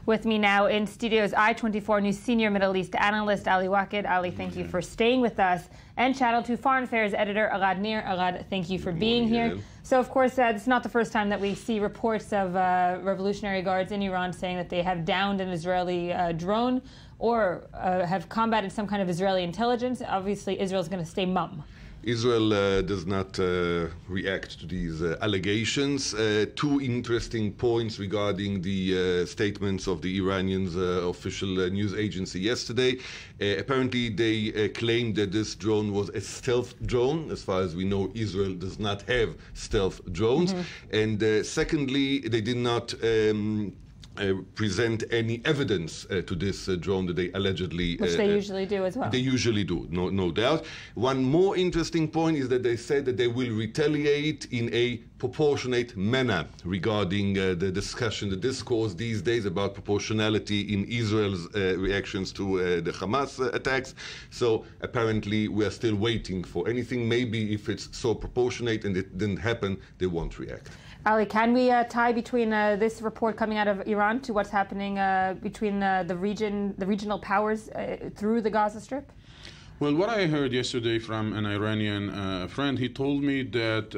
With me now in studios, I-24 News senior Middle East analyst Ali Waqid. Ali, thank you for staying with us. And Channel 2 Foreign Affairs editor Arad Nir. Arad, thank you for being here. So, of course, it's not the first time that we see reports of Revolutionary Guards in Iran saying that they have downed an Israeli drone or have combated some kind of Israeli intelligence. Obviously, Israel's going to stay mum. Israel does not react to these allegations. 2 interesting points regarding the statements of the Iranians' official news agency yesterday. Apparently, they claimed that this drone was a stealth drone. As far as we know, Israel does not have stealth drones. And secondly, they did not present any evidence to this drone that they allegedly... Which they usually do as well. They usually do, no doubt. One more interesting point is that they said that they will retaliate in a proportionate manner regarding the discussion, the discourse these days about proportionality in Israel's reactions to the Hamas attacks. So apparently we are still waiting for anything. Maybe if it's so proportionate and it didn't happen, they won't react. Ali, can we tie between this report coming out of Iran to what's happening between the regional powers through the Gaza Strip? Well, what I heard yesterday from an Iranian friend, he told me that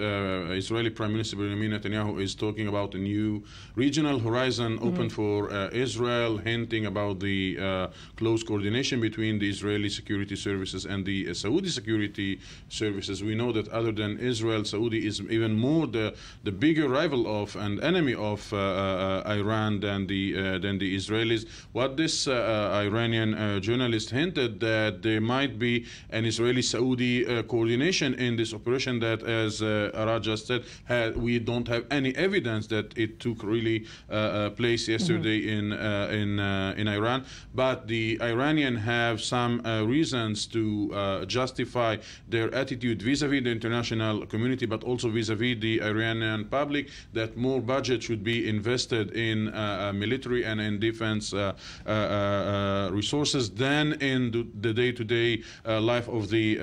Israeli Prime Minister Benjamin Netanyahu is talking about a new regional horizon open for Israel, hinting about the close coordination between the Israeli security services and the Saudi security services. We know that other than Israel, Saudi is even more the bigger rival of and enemy of Iran than the Israelis. What this Iranian journalist hinted that there might be an Israeli-Saudi coordination in this operation that, as Arad just said, we don't have any evidence that it took really place yesterday in Iran. But the Iranian have some reasons to justify their attitude vis-a-vis the international community, but also vis-a-vis the Iranian public, that more budget should be invested in military and in defense resources than in the day-to-day life of the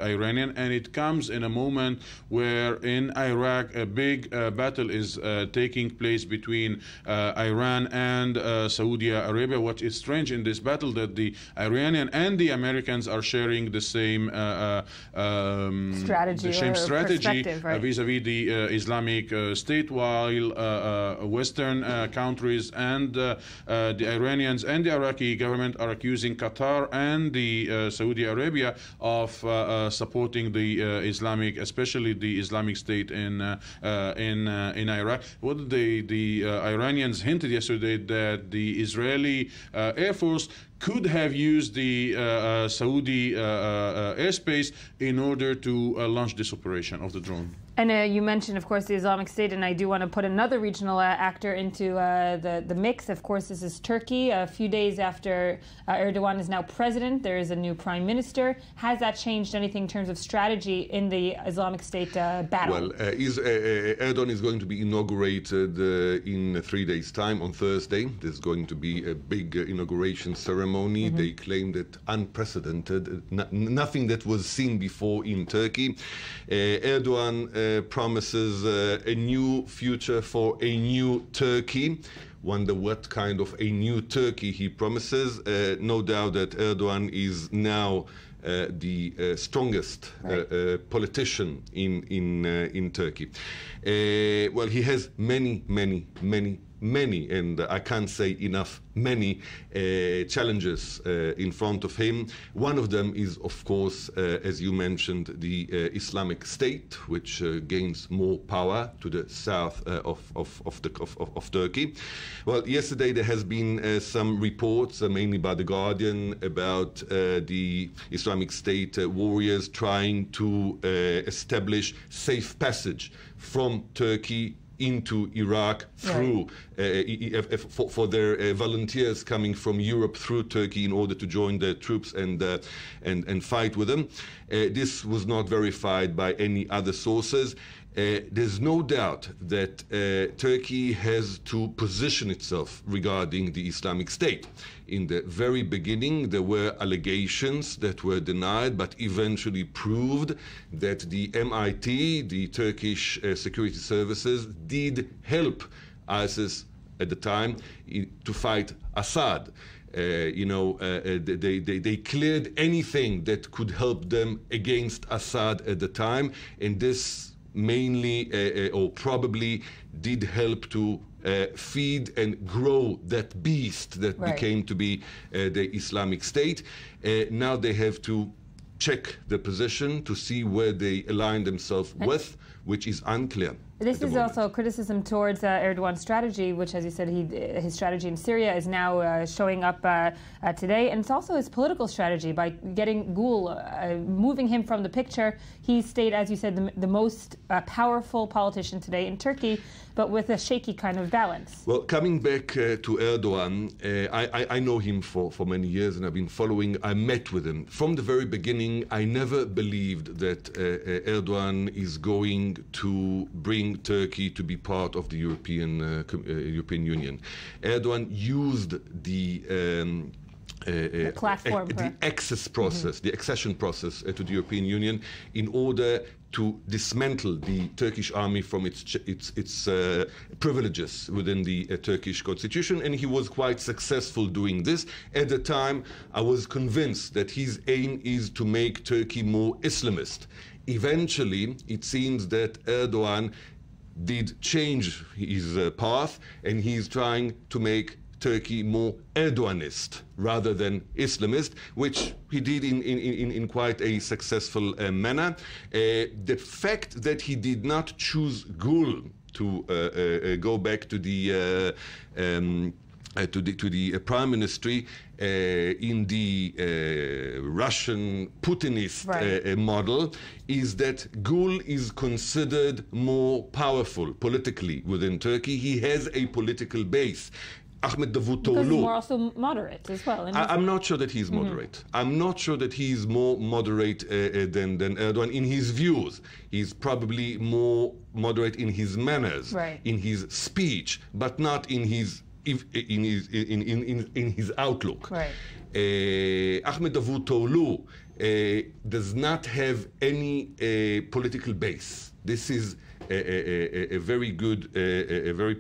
Iranian. And it comes in a moment where in Iraq a big battle is taking place between Iran and Saudi Arabia. What is strange in this battle that the Iranian and the Americans are sharing the same strategy vis-a-vis the Islamic State, while Western countries and the Iranians and the Iraqi government are accusing Qatar and the Saudi Arabia of supporting the Islamic, especially the Islamic State in Iraq. What the Iranians hinted yesterday that the Israeli Air Force could have used the Saudi airspace in order to launch this operation of the drone. And you mentioned, of course, the Islamic State, and I do want to put another regional actor into the mix. Of course, this is Turkey. A few days after Erdogan is now president, there is a new prime minister. Has that changed anything in terms of strategy in the Islamic State battle? Well, Erdogan is going to be inaugurated in 3 days' time on Thursday. There's going to be a big inauguration ceremony. They claim that unprecedented, nothing that was seen before in Turkey. Erdogan promises a new future for a new Turkey. Wonder what kind of a new Turkey he promises. No doubt that Erdogan is now the strongest politician in Turkey. Well, he has many, and I can't say enough, many challenges in front of him. One of them is, of course, as you mentioned, the Islamic State, which gains more power to the south of Turkey. Well, yesterday there has been some reports, mainly by The Guardian, about the Islamic State warriors trying to establish safe passage from Turkey into Iraq through for their volunteers coming from Europe through Turkey in order to join their troops and fight with them. This was not verified by any other sources. There's no doubt that Turkey has to position itself regarding the Islamic State. In the very beginning, there were allegations that were denied, but eventually proved that the MIT, the Turkish security services, did help ISIS at the time to fight Assad. They cleared anything that could help them against Assad at the time, and this mainly or probably did help to feed and grow that beast that became to be the Islamic State. Now they have to check the position to see where they align themselves with, which is unclear. This is also criticism towards Erdogan's strategy, which, as you said, his strategy in Syria is now showing up today. And it's also his political strategy by getting Gül, moving him from the picture. He stayed, as you said, the most powerful politician today in Turkey, but with a shaky kind of balance. Well, coming back to Erdogan, I know him for many years, and I've been following. I met with him. From the very beginning, I never believed that Erdogan is going to bring Turkey to be part of the European Union. Erdogan used the platform, the access process, the accession process to the European Union in order to dismantle the Turkish army from its privileges within the Turkish constitution, and he was quite successful doing this. At the time, I was convinced that his aim is to make Turkey more Islamist. Eventually, it seems that Erdogan did change his path, and he's trying to make Turkey more Erdoganist rather than Islamist, which he did in quite a successful manner. The fact that he did not choose Gül to go back to the prime ministry in the Russian Putinist model is that Gül is considered more powerful politically within Turkey. He has a political base. Ahmed Davutoglu. Because he's more also moderate as well. I'm not sure that he's moderate. I'm not sure that he's more moderate than Erdogan in his views. He's probably more moderate in his manners, in his speech, but not in his outlook. Ahmed Davutoglu does not have any political base. This is a very good, a very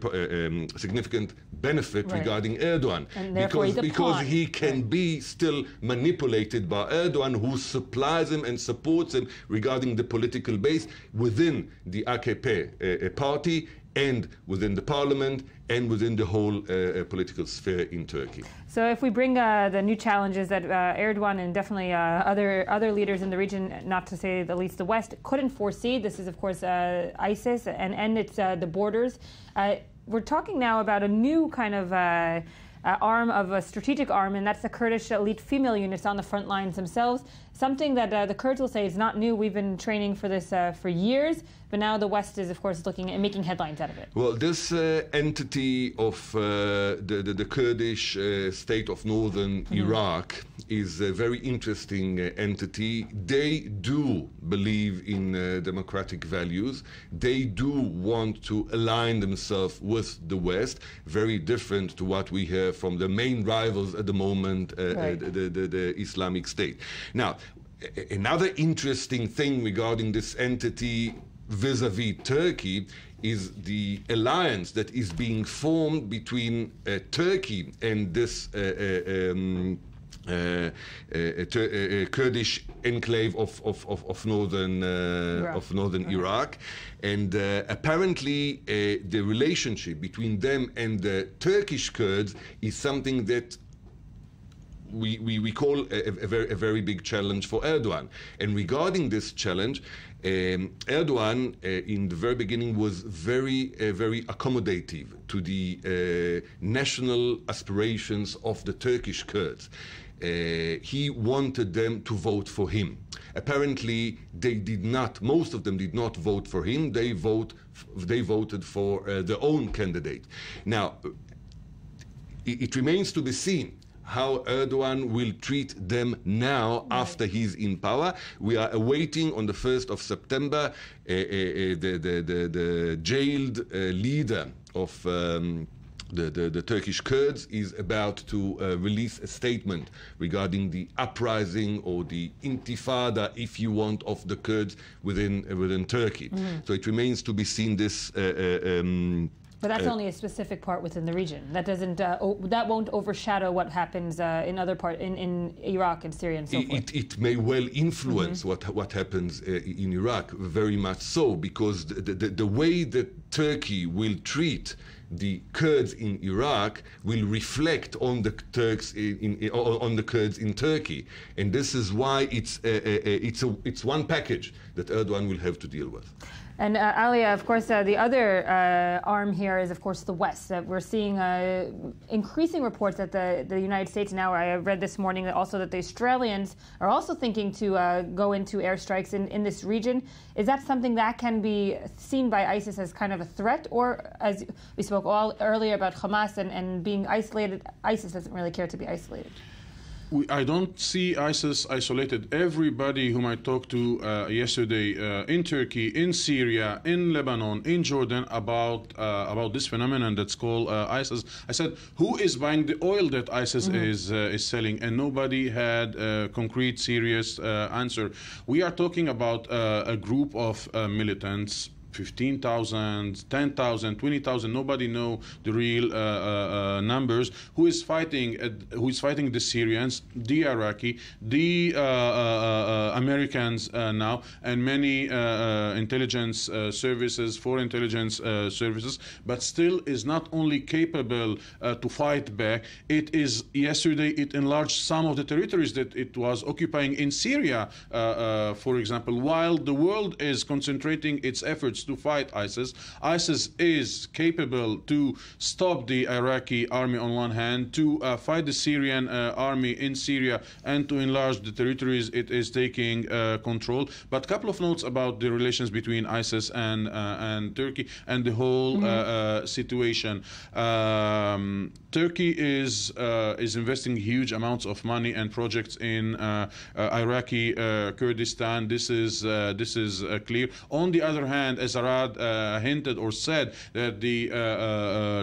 significant benefit regarding Erdogan, because he can be still manipulated by Erdogan, who supplies him and supports him regarding the political base within the AKP party and within the parliament and within the whole political sphere in Turkey. So if we bring the new challenges that Erdogan and definitely other leaders in the region, not to say the least the West, couldn't foresee, this is of course ISIS and its the borders. We're talking now about a new kind of arm of a strategic arm, and that's the Kurdish elite female units on the front lines themselves. Something that the Kurds will say is not new. We've been training for this for years, but now the West is, of course, looking at making headlines out of it. Well, this entity of the Kurdish state of northern Iraq is a very interesting entity. They do believe in democratic values. They do want to align themselves with the West, very different to what we hear from the main rivals at the moment, the Islamic State. Now, another interesting thing regarding this entity vis-a-vis Turkey is the alliance that is being formed between Turkey and this Kurdish enclave of northern Iraq, and apparently the relationship between them and the Turkish Kurds is something that we call a very big challenge for Erdogan. And regarding this challenge, Erdogan in the very beginning was very accommodative to the national aspirations of the Turkish Kurds. He wanted them to vote for him. Apparently, they did not. Most of them did not vote for him. They voted for their own candidate. Now, it remains to be seen how Erdogan will treat them now after he's in power. We are awaiting on the 1st of September the jailed leader of the Turkish Kurds is about to release a statement regarding the uprising or the intifada, if you want, of the Kurds within Turkey. So it remains to be seen this. But that's only a specific part within the region. That doesn't. That won't overshadow what happens in other parts in Iraq and Syria and so forth. It may well influence what happens in Iraq, very much so, because the way that Turkey will treat the Kurds in Iraq will reflect on the Turks on the Kurds in Turkey, and this is why it's one package that Erdogan will have to deal with. And Alia, of course, the other arm here is, of course, the West. We're seeing increasing reports that the United States now, I read this morning that also that the Australians are also thinking to go into airstrikes in this region. Is that something that can be seen by ISIS as kind of a threat? Or, as we spoke earlier about Hamas and being isolated, ISIS doesn't really care to be isolated? I don't see ISIS isolated. Everybody whom I talked to yesterday in Turkey, in Syria, in Lebanon, in Jordan about this phenomenon that's called ISIS. I said, who is buying the oil that ISIS is selling? And nobody had a concrete, serious answer. We are talking about a group of militants, 15,000, 10,000, 20,000. Nobody know the real numbers. Who is fighting the Syrians, the Iraqi, the Americans now, and many intelligence services, foreign intelligence services, but still is not only capable to fight back. It is yesterday it enlarged some of the territories that it was occupying in Syria, for example, while the world is concentrating its efforts to fight ISIS. ISIS is capable to stop the Iraqi army on one hand, to fight the Syrian army in Syria, and to enlarge the territories it is taking control. But a couple of notes about the relations between ISIS and Turkey and the whole situation. Turkey is investing huge amounts of money and projects in Iraqi Kurdistan. This is clear. On the other hand, as Arad hinted or said, that the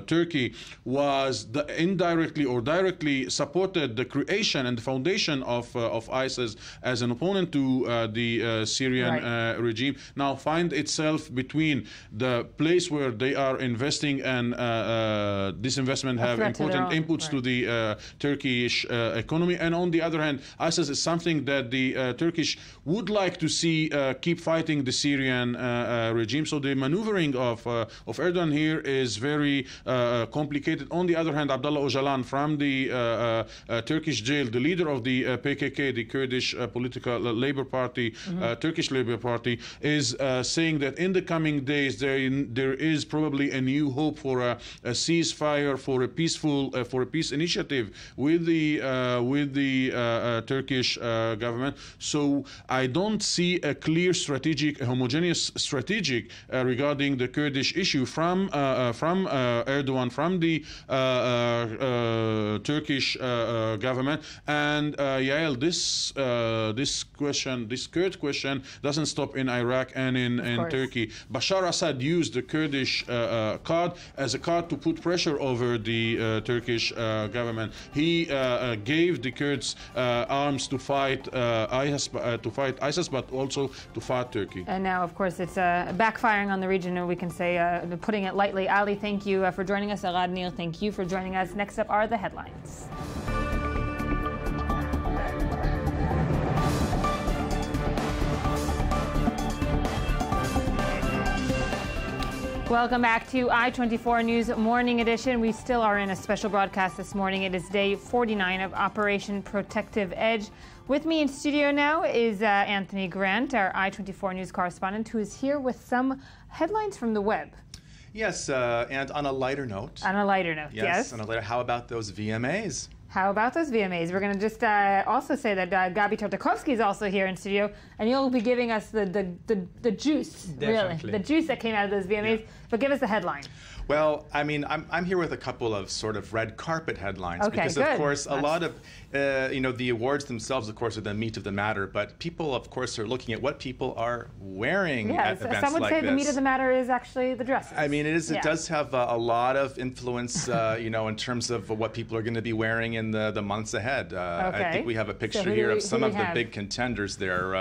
Turkey was indirectly or directly supported the creation and the foundation of ISIS as an opponent to the Syrian regime. Now find itself between the place where they are investing and this investment have important inputs to the Turkish economy, and on the other hand, ISIS is something that the Turkish would like to see keep fighting the Syrian regime. regime. So the maneuvering of Erdogan here is very complicated. On the other hand, Abdullah Öcalan from the Turkish jail, the leader of the PKK, the Kurdish political Labour Party, Turkish Labour Party, is saying that in the coming days there is probably a new hope for a ceasefire, for a peaceful, for a peace initiative with the Turkish government. So I don't see a clear strategic, a homogeneous strategic regarding the Kurdish issue from Erdogan, from the Turkish government. And Yael, this Kurd question doesn't stop in Iraq and in Turkey. Bashar Assad used the Kurdish card as a card to put pressure over the Turkish government. He gave the Kurds arms to fight ISIS, but also to fight Turkey. And now, of course, it's backfiring on the region, and we can say, putting it lightly. Ali, thank you for joining us. Agad Nil, thank you for joining us. Next up are the headlines. Welcome back to I-24 News Morning Edition. We still are in a special broadcast this morning. It is day 49 of Operation Protective Edge. With me in studio now is Anthony Grant, our I-24 News correspondent, who is here with some headlines from the web. Yes, and on a lighter note. On a lighter note, yes. On a lighter, how about those VMAs? How about those VMAs? We're going to just also say that Gabi Tartakovsky is also here in studio, and you'll be giving us the juice, Definitely. really, the juice that came out of those VMAs. Yeah. But give us the headline. Well, I mean, I'm here with a couple of sort of red carpet headlines because, good. Of course, a lot of, the awards themselves, of course, are the meat of the matter. But people, of course, are looking at what people are wearing at events like this. Some would say the meat of the matter is actually the dresses. I mean, it is. It does have a lot of influence, in terms of what people are going to be wearing in the months ahead. I think we have a picture here of some of the big contenders there.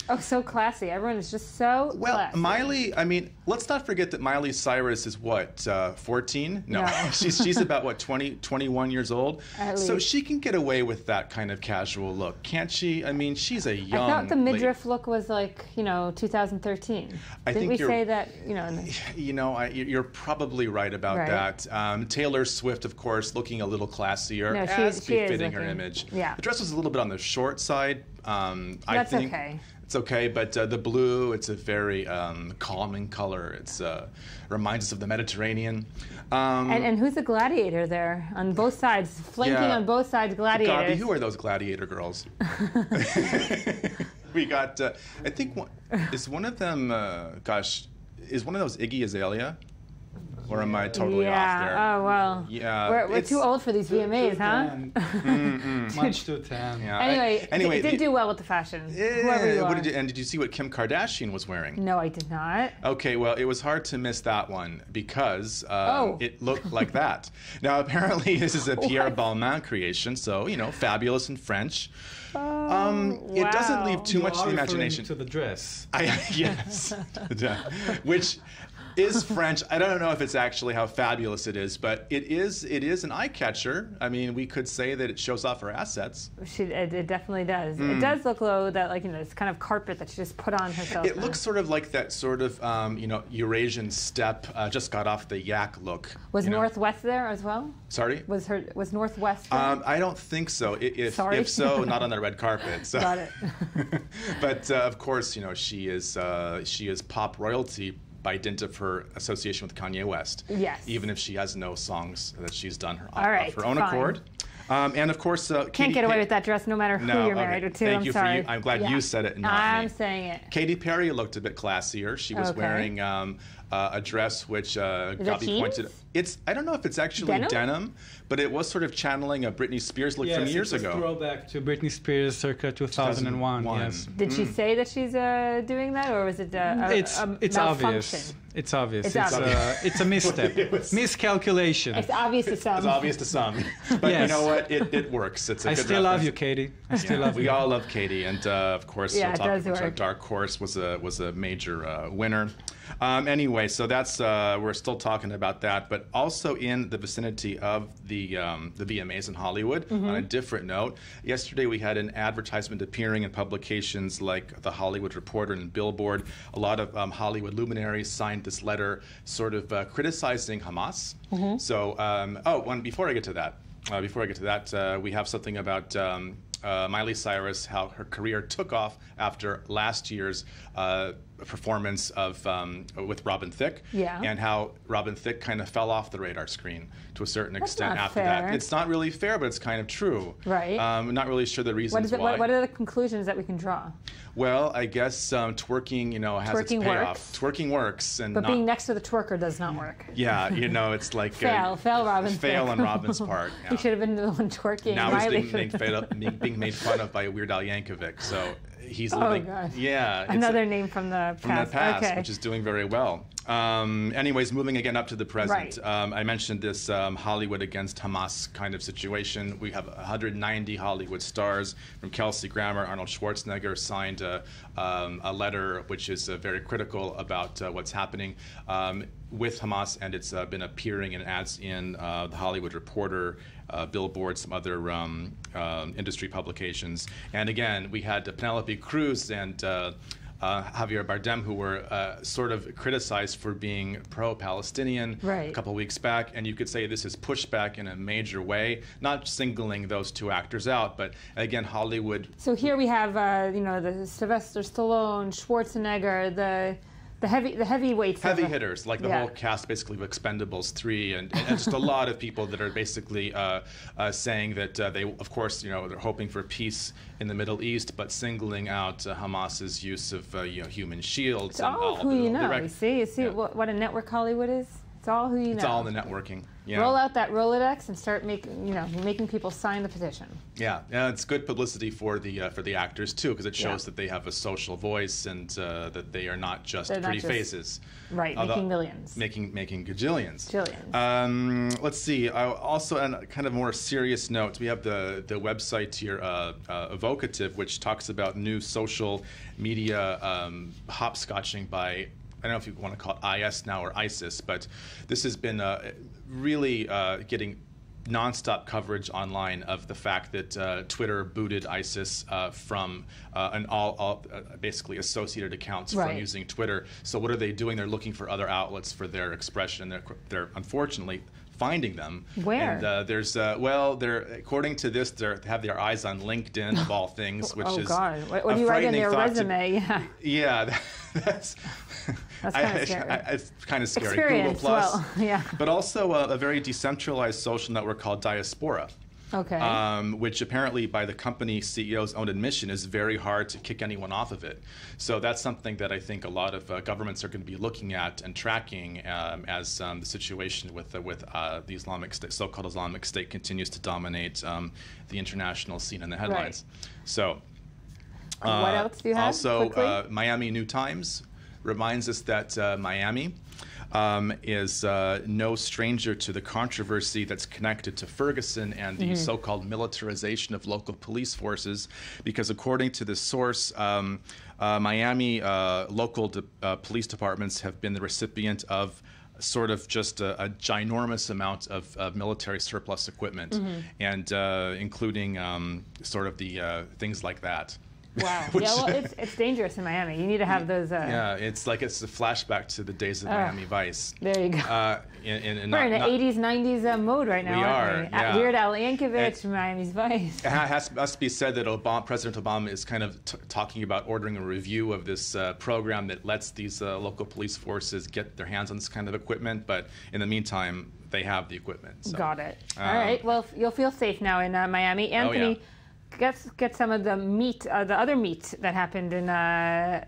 Oh, so classy. Everyone is just so classy. Miley, I mean, let's not forget that Miley Cyrus is what, 14? No. she's about, what, 20, 21 years old? So she can get away with that kind of casual look, can't she? I mean, she's a young I thought the midriff look was like, 2013. Didn't we say that, you're probably right about that. Taylor Swift, of course, looking a little classier, as befitting her image. Yeah. The dress was a little bit on the short side. I think okay. It's okay, but the blue, it's a very calming color. It's reminds us of the Mediterranean. And who's the gladiator there on both sides, flanking on both sides, gladiators? Gabi, who are those gladiator girls? We got, I think, is one of them, is one of those Iggy Azalea? Or am I totally off there? Oh, well. Yeah. We're too old for these VMAs, huh? Much too tan. Yeah. Anyway, it did do well with the fashion. Whoever you are. Did you see what Kim Kardashian was wearing? No, I did not. Okay, well, it was hard to miss that one because it looked like that. Now, apparently, this is a Pierre Balmain creation, so, fabulous in French. It doesn't leave too much to the imagination. To the dress. Yes. Which is French. I don't know if it's actually how fabulous it is, but it is an eye catcher. I mean, we could say that it shows off her assets. It definitely does. It does look though that this kind of carpet that she just put on herself. It looks sort of like that sort of Eurasian steppe just got off the yak look. Was Northwest there as well? Sorry? Was Northwest there? I don't think so. If so, not on the red carpet. So. Got it. But of course, she is pop royalty by dint of her association with Kanye West. Yes. Even if she has no songs that she's done of her own accord. And of course, can't get away with that dress no matter who you're married to. Thank I'm sorry. I'm glad you said it and not me. I'm saying it. Katy Perry looked a bit classier. She was wearing a dress which Gabi pointed. I don't know if it's actually denim, but it was sort of channeling a Britney Spears look from years ago. Yes, it's a throwback to Britney Spears circa 2001. Yes. Did she say that she's doing that, or was it it's obvious. It's obvious. It's a misstep. Miscalculation. It's obvious to some. It's obvious to some. But you know what? It works. It's a good still love you, Katie. I still love you. We all love Katie, and of course, Dark Horse was a major winner. Anyway, so that's we're still talking about that, but also in the vicinity of the VMAs in Hollywood. On a different note, yesterday we had an advertisement appearing in publications like The Hollywood Reporter and Billboard. A lot of Hollywood luminaries signed this letter, sort of criticizing Hamas. So, before I get to that, we have something about Miley Cyrus, how her career took off after last year's performance of with Robin Thicke, and how Robin Thicke kind of fell off the radar screen to a certain extent after that. It's not really fair, but it's kind of true. Right. I'm not really sure the reasons why. What are the conclusions that we can draw? Well, I guess twerking, has its payoff. Twerking works, and but being next to the twerker does not work. Yeah, it's like fail Robin. Fail on Robin's part. He should have been the one twerking. Now he's being made fun of by Weird Al Yankovic. So he's living. God. Yeah. Another name from the past. Which is doing very well. Anyways, moving again up to the present. Right. I mentioned this Hollywood against Hamas kind of situation. We have 190 Hollywood stars, from Kelsey Grammer, Arnold Schwarzenegger, signed a letter which is very critical about what's happening with Hamas, and it's been appearing in ads in the Hollywood Reporter, Billboard, some other industry publications. And again, we had Penelope Cruz and Javier Bardem, who were sort of criticized for being pro-Palestinian a couple weeks back, and you could say this is pushback in a major way, not singling those two actors out, but again, Hollywood. So here we have, the Sylvester Stallone, Schwarzenegger, the heavyweights. Heavy hitters, like the whole cast basically of Expendables 3, and just a lot of people that are basically saying that they, of course, they're hoping for peace in the Middle East, but singling out Hamas's use of human shields. It's all who you know. You see what a network Hollywood is? It's all who you know. It's all in the networking. Yeah. Roll out that Rolodex and start making people sign the petition. Yeah, it's good publicity for the actors too, because it shows that they have a social voice and that they are not just pretty faces. Right, making millions. Making gajillions. Jillions. Let's see. Also, on a kind of more serious note, we have the website here, Evocative, which talks about new social media hopscotching by, I don't know if you want to call it IS now or ISIS, but this has been really getting nonstop coverage online of the fact that Twitter booted ISIS from all basically associated accounts from using Twitter. So what are they doing? They're looking for other outlets for their expression. They're unfortunately finding them. Where? And they're according to this, they have their eyes on LinkedIn of all things, which is God, what do you write in your resume? That's kind of scary. It's kind of scary. Experience, Google Plus, yeah. But also a very decentralized social network called Diaspora. Okay. Which apparently, by the company CEO's own admission, is very hard to kick anyone off of it. So that's something that I think a lot of governments are going to be looking at and tracking as the situation with the Islamic State, so-called Islamic State, continues to dominate the international scene and the headlines. Right. So. What else do you have? Also, Miami New Times reminds us that Miami is no stranger to the controversy that's connected to Ferguson and the so-called militarization of local police forces, because according to this source, Miami local police departments have been the recipient of sort of just a ginormous amount of military surplus equipment, and including sort of the things like that. Wow. It's dangerous in Miami. You need to have those. It's a flashback to the days of Miami Vice. There you go. We're in an 80s, 90s mode right now. We are. Yeah. Weird Al Yankovic, Miami's Vice. It has to be said that President Obama is kind of talking about ordering a review of this program that lets these local police forces get their hands on this kind of equipment. But in the meantime, they have the equipment. So. Got it. All right. Well, you'll feel safe now in Miami. Anthony. Get some of the meat, the other meat that happened in the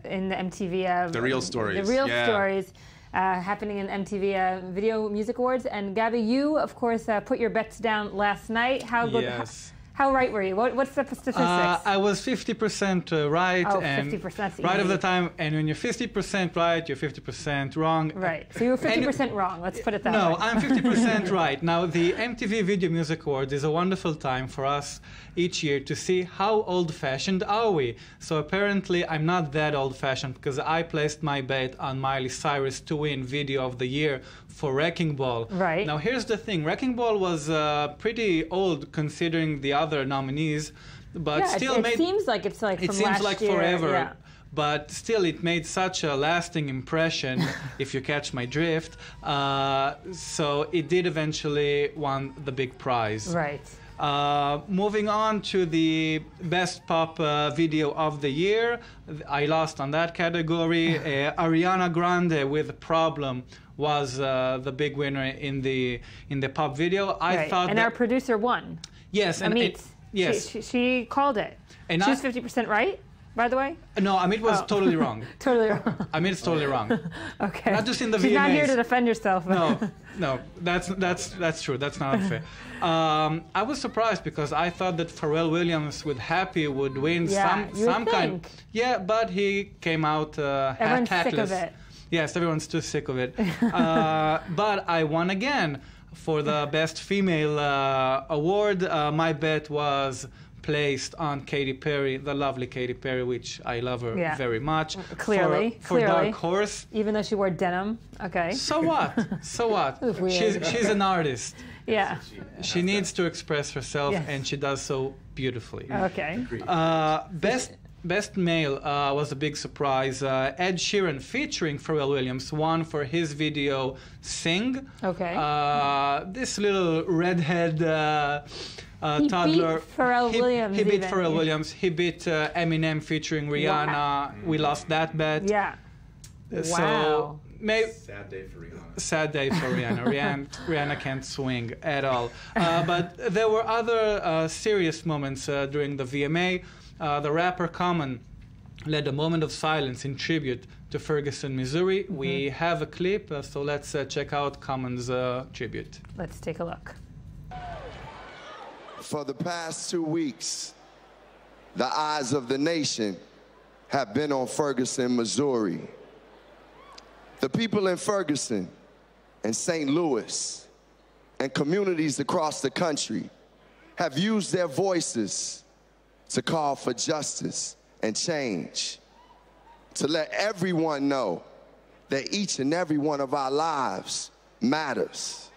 MTV. The real stories. The real stories happening in MTV Video Music Awards. And Gabby, you, of course, put your bets down last night. How How right were you? What's the statistics? I was 50% right. Oh, and 50%, that's right of easy. the time. And when you're 50% right, you're 50% wrong. Right. So you were 50% wrong. Let's put it that way. No, I'm 50% right. Now, the MTV Video Music Awards is a wonderful time for us each year to see how old-fashioned are we. So apparently, I'm not that old-fashioned because I placed my bet on Miley Cyrus to win Video of the Year for Wrecking Ball. Right. Now, here's the thing. Wrecking Ball was pretty old considering the other nominees, but yeah, still it seems like it's like from last year. Forever. Yeah. But still, it made such a lasting impression, if you catch my drift. So it did eventually won the big prize. Right. Moving on to the Best Pop Video of the Year, I lost on that category. Ariana Grande with Problem was the big winner in the pop video. I thought and our producer won. Yes, and Amit. Yes, she called it. And she was 50% right, by the way. No, Amit was totally wrong. Totally wrong. Amit's totally wrong. Okay. Not just in the VMAs. She's not here to defend herself. No, that's true. That's not unfair. I was surprised because I thought that Pharrell Williams with Happy would win some kind. Yeah, but he came out Everyone's sick of it. Yes, everyone's too sick of it. But I won again for the Best Female award. My bet was placed on Katy Perry, the lovely Katy Perry, which I love her very much. Clearly. For Dark Horse. Even though she wore denim. Okay. So what? So what? She's an artist. Yeah. She needs to express herself, and she does so beautifully. Okay. Best Male was a big surprise. Ed Sheeran featuring Pharrell Williams won for his video Sing. Okay. This little redhead he toddler. Beat Pharrell Williams. He beat Pharrell Williams. He beat Eminem featuring Rihanna. Wow. We lost that bet. Yeah. So sad day for Rihanna. Sad day for Rihanna. Rihanna can't swing at all. But there were other serious moments during the VMA. The rapper Common led a moment of silence in tribute to Ferguson, Missouri. Mm-hmm. We have a clip, so let's check out Common's tribute. Let's take a look. For the past 2 weeks, the eyes of the nation have been on Ferguson, Missouri. The people in Ferguson and St. Louis and communities across the country have used their voices to call for justice and change, to let everyone know that each and every one of our lives matters.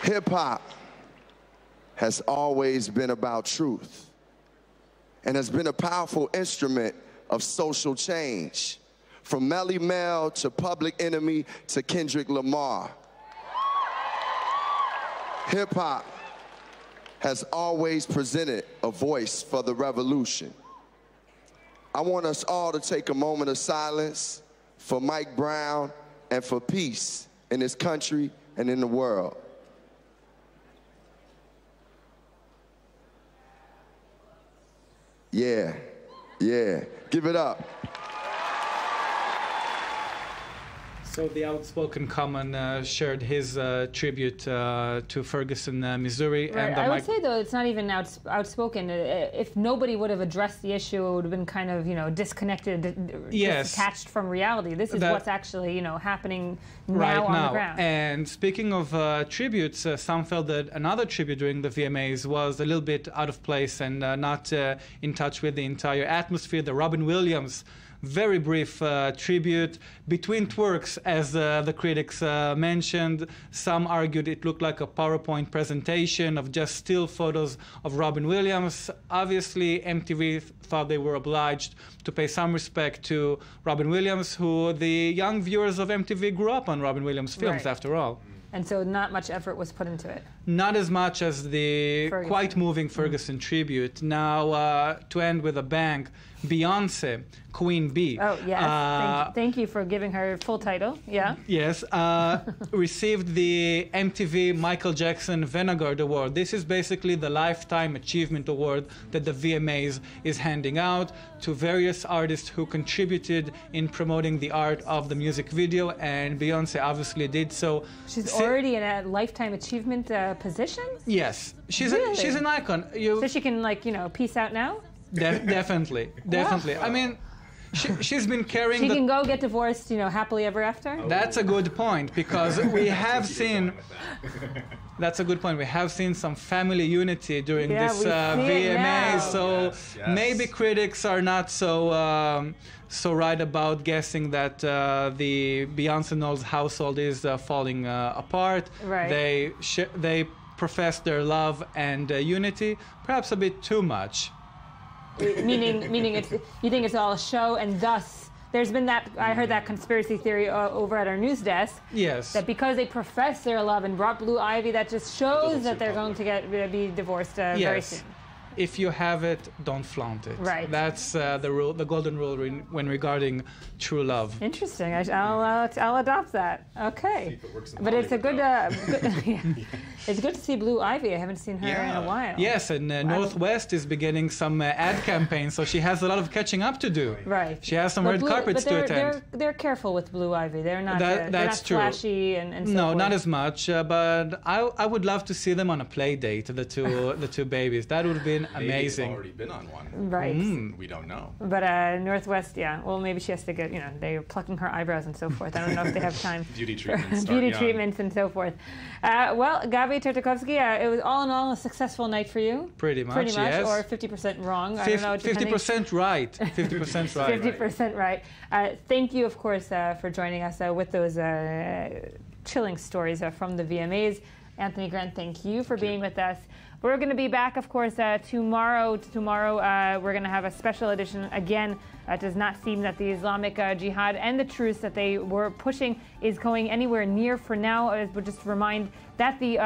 Hip-hop has always been about truth and has been a powerful instrument of social change, from Melly Mel to Public Enemy to Kendrick Lamar. Hip-hop has always presented a voice for the revolution. I want us all to take a moment of silence for Mike Brown and for peace in this country and in the world. Yeah, give it up. So the outspoken Common shared his tribute to Ferguson, Missouri. Right. And I would say, though, it's not even outspoken. If nobody would have addressed the issue, it would have been kind of, disconnected, detached from reality. This is what's actually, happening now on the ground. And speaking of tributes, some felt that another tribute during the VMAs was a little bit out of place and not in touch with the entire atmosphere. The Robin Williams very brief tribute between twerks, as the critics mentioned. Some argued it looked like a PowerPoint presentation of just still photos of Robin Williams. Obviously, MTV thought they were obliged to pay some respect to Robin Williams, who the young viewers of MTV grew up on Robin Williams films, after all. And so not much effort was put into it. Not as much as the Ferguson. quite moving Ferguson tribute. Now, to end with a bang, Beyonce, Queen Bee. Oh, yes. Thank you for giving her full title. Yeah. Yes, received the MTV Michael Jackson Vanguard Award. This is basically the Lifetime Achievement Award that the VMAs is handing out to various artists who contributed in promoting the art of the music video, and Beyonce obviously did so. She's already in a Lifetime Achievement position? Yes. She's an icon. So she can, like, peace out now? Definitely. I mean, she's been carrying. She can go get divorced, happily ever after. That's a good point, because we have seen. That's a good point. We have seen some family unity during this VMA, so maybe critics are not so right about guessing that the Beyonce Knowles household is falling apart. Right. They profess their love and unity, perhaps a bit too much. Meaning you think it's all a show, and thus there's been that, I heard that conspiracy theory over at our news desk. Yes. That because they profess their love and brought Blue Ivy, that just shows that they're going to be divorced very soon. If you have it, don't flaunt it. Right. That's the rule, the golden rule when regarding true love. Interesting. I'll adopt that. Okay. But it's a good. It's good to see Blue Ivy. I haven't seen her in a while. Yes, and Northwest is beginning some ad campaigns, so she has a lot of catching up to do. Right. She has some red carpets to attend. They're careful with Blue Ivy. They're not. That's they're not true. Flashy and so no, forth. not as much. But I would love to see them on a play date. The two babies. That would have been amazing. Maybe already been on one. Right. We don't know. But Northwest, well, maybe she has to get, they're plucking her eyebrows and so forth. I don't know if they have time. Beauty treatments. Treatments and so forth. Well, Gabi Tartakovsky, it was all in all a successful night for you. Pretty much, yes. Or 50% wrong. I don't know. 50% right. 50% right. 50% right. Thank you, of course, for joining us with those chilling stories from the VMAs. Anthony Grant, thank you for being with us. We're going to be back, of course, tomorrow. Tomorrow, we're going to have a special edition. Again, it does not seem that the Islamic Jihad and the truce that they were pushing is going anywhere near for now. I would just remind that the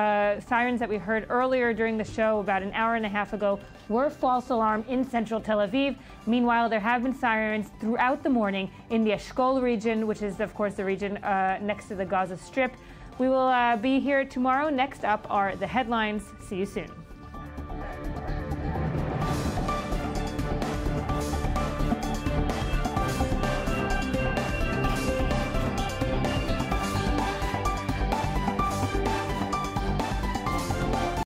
sirens that we heard earlier during the show, about an hour and a half ago, were false alarm in central Tel Aviv. Meanwhile, there have been sirens throughout the morning in the Eshkol region, which is, of course, the region next to the Gaza Strip. We will be here tomorrow. Next up are the headlines. See you soon.